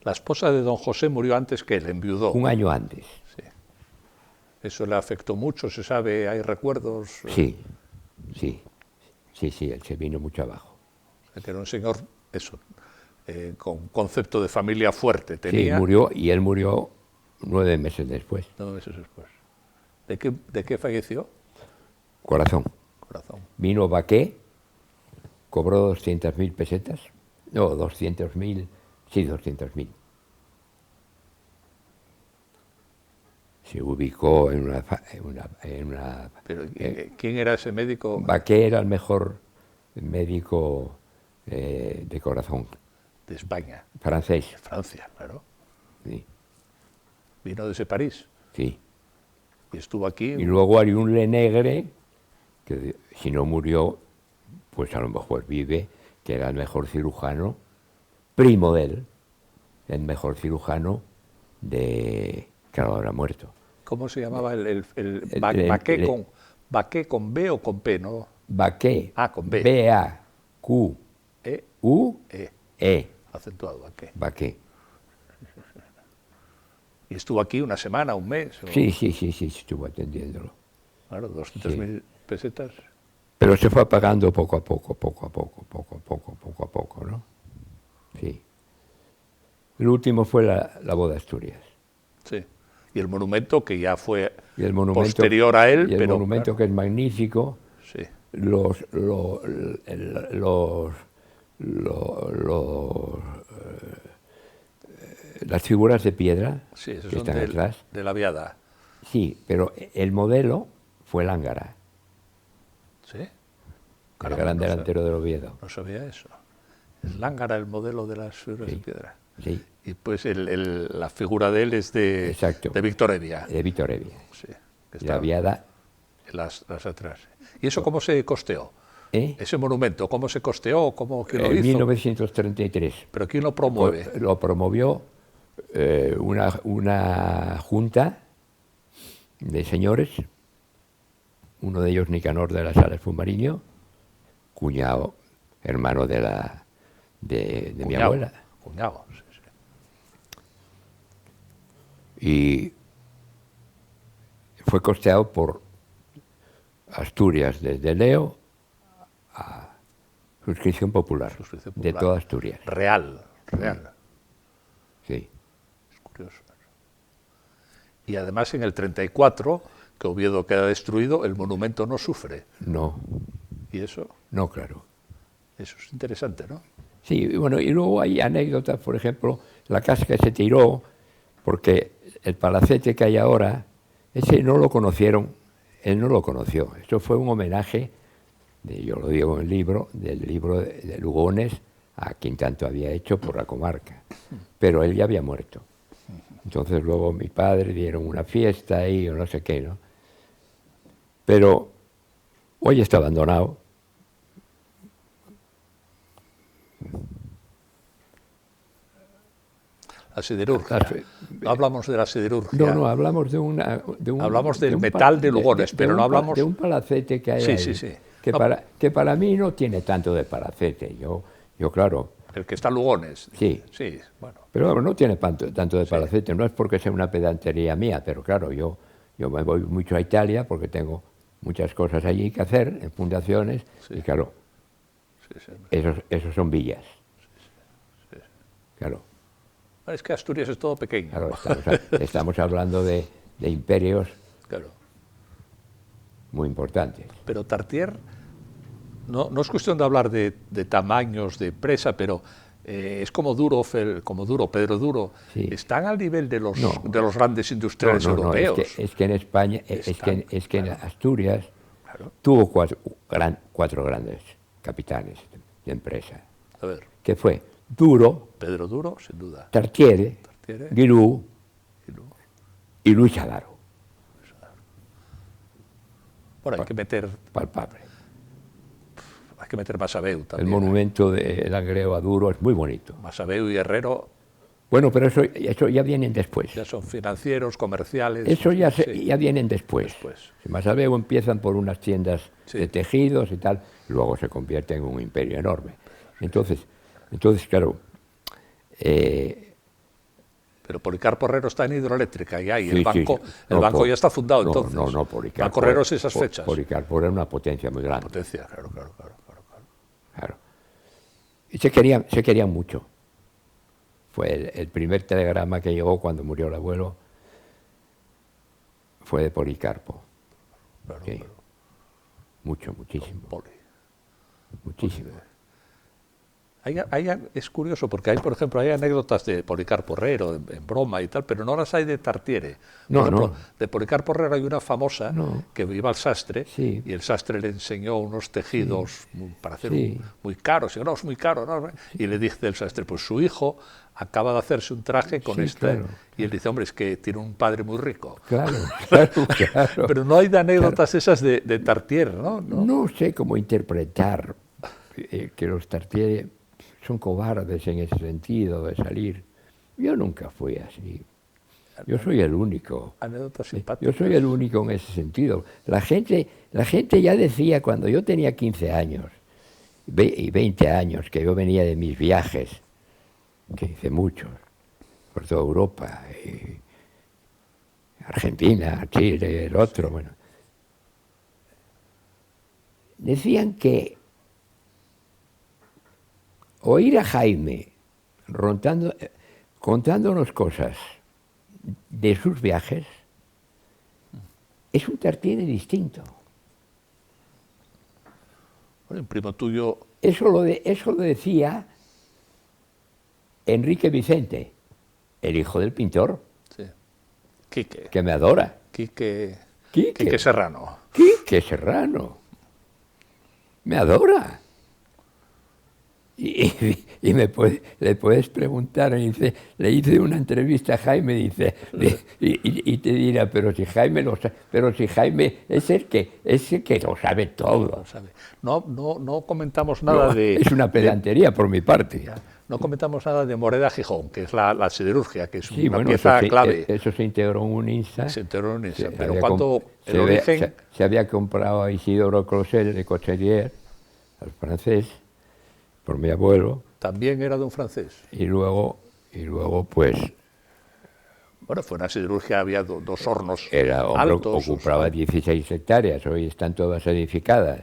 La esposa de don José murió antes que él, enviudó. Un año antes. Sí. Eso le afectó mucho, se sabe, hay recuerdos. Sí, él se vino mucho abajo. Que era un señor, con concepto de familia fuerte. Tenía. Sí, murió, y él murió 9 meses después. 9 meses después. ¿De qué falleció? Corazón. Vino Baqué, cobró 200.000 pesetas. No, 200.000, sí, 200.000. Se ubicó en una. ¿Pero quién era ese médico? Baqué era el mejor médico de corazón. De España. Francés. De Francia, claro. Sí. ¿Vino desde París? Sí. Y estuvo aquí. Y luego hay un Lenegre, que si no murió, pues a lo mejor vive, que era el mejor cirujano, primo de él, el mejor cirujano que ahora ha muerto. ¿Cómo se llamaba Baqué con B o con P, no? Baqué. Con B. B-A-Q-U-E. Acentuado, Baqué. Baqué. ¿Y estuvo aquí una semana, un mes? Sí, estuvo atendiéndolo. Claro, 200.000 pesetas. Pero se fue pagando poco a poco, ¿no? Sí. El último fue la boda de Asturias. Sí. Y el monumento, que ya fue posterior a él. Y el monumento, que es magnífico. Sí. Las figuras de piedra que están atrás. De la Viada. Sí, pero el modelo fue Lángara. ¿Sí? el gran delantero del Oviedo. No sabía eso. Es Lángara el modelo de las figuras de piedra. Sí. Y pues la figura de él es de Víctor Hevia. De Víctor Hevia. Sí. Que y la viada. Las atrás. ¿Y eso cómo se costeó? Ese monumento, ¿cómo se costeó? ¿Quién lo hizo? En 1933. ¿Pero quién lo promueve? Lo promovió una junta de señores, uno de ellos Nicanor de las Salas Fumariño, cuñado, hermano de mi abuela. Cuñado, sí, sí. Y fue costeado por Asturias, desde Leo a suscripción popular, de toda Asturias. Real. Sí. Es curioso. Y además en el 34, que Oviedo queda destruido, el monumento no sufre. No. ¿Y eso? No, claro. Eso es interesante, ¿no? Sí, bueno, y luego hay anécdotas, por ejemplo, la casa que se tiró, porque el palacete que hay ahora, ese no lo conocieron, él no lo conoció. Eso fue un homenaje, yo lo digo en el libro, del libro de Lugones, a quien tanto había hecho por la comarca. Pero él ya había muerto. Entonces luego mi padre dieron una fiesta ahí o no sé qué, ¿no? Pero hoy está abandonado. La siderurgia. No hablamos de la siderurgia. No, hablamos hablamos del metal de Lugones, pero no hablamos... De un palacete que hay ahí, sí. Que para mí no tiene tanto de palacete. Yo claro... El que está en Lugones. Sí. Sí, bueno. Pero no tiene tanto de palacete. No es porque sea una pedantería mía, pero claro, yo me voy mucho a Italia porque tengo muchas cosas allí que hacer, en fundaciones, y claro, esos son villas. Sí. Claro. Es que Asturias es todo pequeño. Claro, estamos hablando de imperios muy importantes. Pero Tartier, no es cuestión de hablar de tamaños de presa, pero es como Duro, Pedro Duro. Sí. ¿Están al nivel de los grandes industriales europeos? Es que en España, es que en Asturias tuvo cuatro grandes capitanes de empresa. A ver. Que fue Duro, Pedro Duro, sin duda. Tartiere, Guilú y Luis Adaro. Bueno, hay que meter... Palpable. Hay que meter Masabeu también. El monumento de Langreo a Duro es muy bonito. Masabeu y Herrero... Bueno, pero eso ya vienen después. Ya son financieros, comerciales... Eso ya vienen después. Masabeu empiezan por unas tiendas de tejidos y tal, luego se convierte en un imperio enorme. Entonces claro... Pero Policarpo Herrero está en hidroeléctrica y el banco ya está fundado, entonces. No, Policarpo Herrero es esas fechas. Policarpo era una potencia muy grande. Potencia, claro. Y se querían mucho. Fue el primer telegrama que llegó cuando murió el abuelo, fue de Policarpo. Claro. Muchísimo. Muchísimo. Es curioso porque hay, por ejemplo, hay anécdotas de Policarpo Herrero en broma y tal, pero no las hay de Tartiere. Por ejemplo, de Policarpo Herrero hay una famosa que iba al sastre y el sastre le enseñó unos tejidos para hacer muy caros. Y no, es muy caro. ¿No? Y le dice el sastre, pues su hijo acaba de hacerse un traje con y él dice, hombre, es que tiene un padre muy rico. Claro. Pero no hay de anécdotas esas de Tartiere, ¿no? No sé cómo interpretar que los Tartiere son cobardes en ese sentido de salir. Yo nunca fui así. Yo soy el único. Anécdotas simpáticas. Yo soy el único en ese sentido. La gente ya decía cuando yo tenía 15 años y 20 años, que yo venía de mis viajes, que hice muchos, por toda Europa, Argentina, Chile, el otro, bueno. Decían que oír a Jaime contándonos cosas de sus viajes es un Tartiere distinto. Bueno, un primo tuyo... Eso lo decía Enrique Vicente, el hijo del pintor. Sí. Quique. Que me adora. Quique Serrano. Quique Serrano. me adora. Y le puedes preguntar, le hice una entrevista a Jaime, dice, y te dirá, pero si Jaime es el que lo sabe todo. No comentamos nada de... Es una pedantería por mi parte. No comentamos nada de Moreda Gijón, que es la siderurgia, que es una pieza clave. Eso se integró en un INSA. Se integró en un INSA, pero cuando el origen... Se había comprado a Isidoro Closet de Cochelier, al francés, por mi abuelo. También era de un francés. Y luego pues... Bueno, fue una siderurgia, había dos hornos altos. Ocupaba 16 hectáreas, hoy están todas edificadas.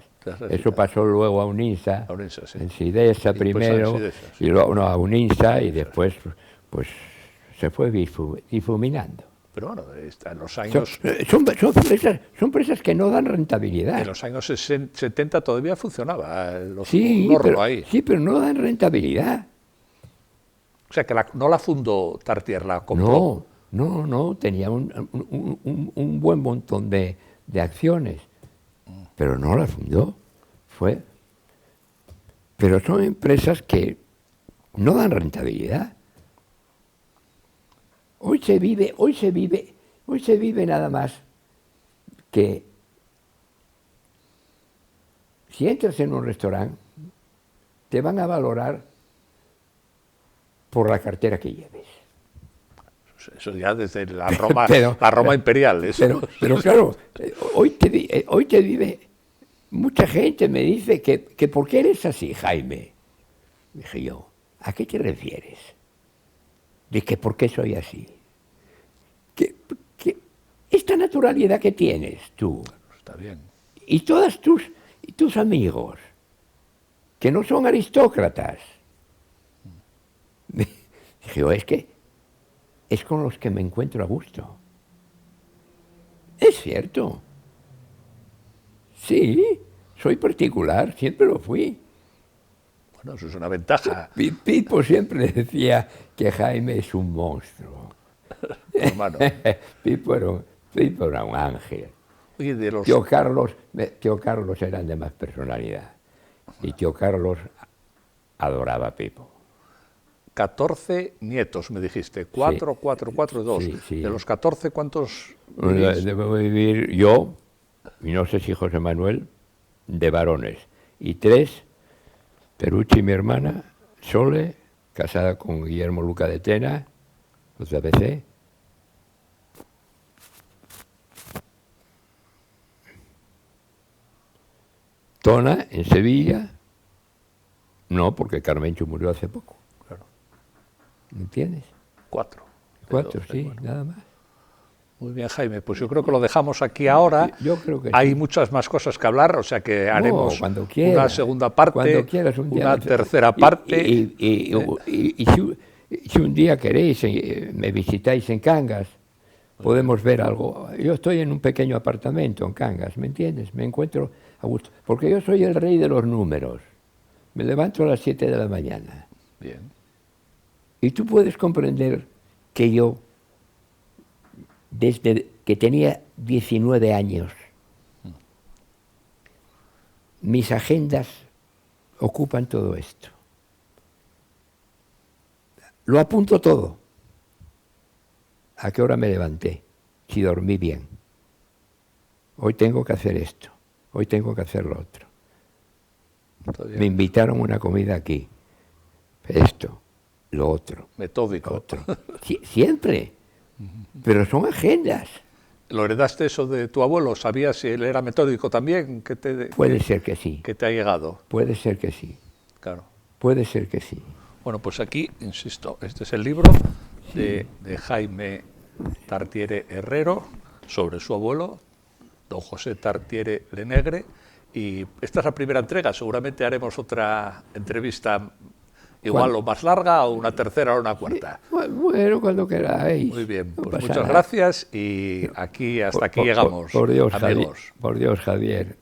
Eso pasó luego a UNINSA, sí. en Sidesa primero, y luego a UNINSA, y después pues se fue difuminando. Pero bueno, en los años... Son empresas que no dan rentabilidad. En los años 70 todavía funcionaba un horno ahí. Sí, pero no dan rentabilidad. O sea, que no la fundó Tartier, la compró. No, tenía un buen montón de acciones, pero no la fundó. Pero son empresas que no dan rentabilidad. Hoy se vive nada más que si entras en un restaurante, te van a valorar por la cartera que lleves. Eso ya desde la Roma, la Roma imperial. Eso. Pero claro, hoy te vive, mucha gente me dice que ¿por qué eres así, Jaime? Dije yo, ¿a qué te refieres? Dije, ¿por qué soy así? Que esta naturalidad que tienes tú, está bien. Y todos tus amigos, que no son aristócratas, dije yo, es con los que me encuentro a gusto. Es cierto. Sí, soy particular, siempre lo fui. Bueno, eso es una ventaja. Pipo siempre decía que Jaime es un monstruo. Hermano. Pipo era un ángel. Oye, Tío Carlos eran de más personalidad. Y tío Carlos adoraba a Pipo. 14 nietos, me dijiste. 4, 2. Sí. De los 14, ¿cuántos debo vivir yo, y no sé si José Manuel, de varones. Y 3, Perucci, mi hermana, Sole, casada con Guillermo Luca de Tena, los de ABC. Tona, en Sevilla, no, porque Carmencho murió hace poco. Claro. ¿Me entiendes? 4. 4, sí, nada más. Muy bien, Jaime, pues yo creo que lo dejamos aquí ahora. Yo creo que hay sí. muchas más cosas que hablar, o sea que haremos una segunda parte, cuando quieras, una tercera parte. Y si un día queréis, me visitáis en Cangas, podemos ver algo. Yo estoy en un pequeño apartamento en Cangas, ¿me entiendes? Me encuentro a gusto, porque yo soy el rey de los números. Me levanto a las 7 de la mañana. Bien. Y tú puedes comprender que yo, desde que tenía 19 años, mis agendas ocupan todo esto. Lo apunto todo. ¿A qué hora me levanté? Si dormí bien. Hoy tengo que hacer esto. Hoy tengo que hacer lo otro. Me invitaron a una comida aquí. Esto, lo otro. Metódico. Otro. Siempre. Pero son agendas. ¿Lo heredaste eso de tu abuelo? ¿Sabías si él era metódico también? Puede ser que sí. ¿Que te ha llegado? Puede ser que sí. Claro. Puede ser que sí. Bueno, pues aquí, insisto, este es el libro de Jaime Tartiere Herrero sobre su abuelo, don José Tartiere Lenegre, y esta es la primera entrega. Seguramente haremos otra entrevista igual o más larga, o una tercera o una cuarta. Bueno, cuando queráis. Muy bien, pues muchas gracias y aquí hasta aquí llegamos, por Dios, amigos. Por Dios, Javier.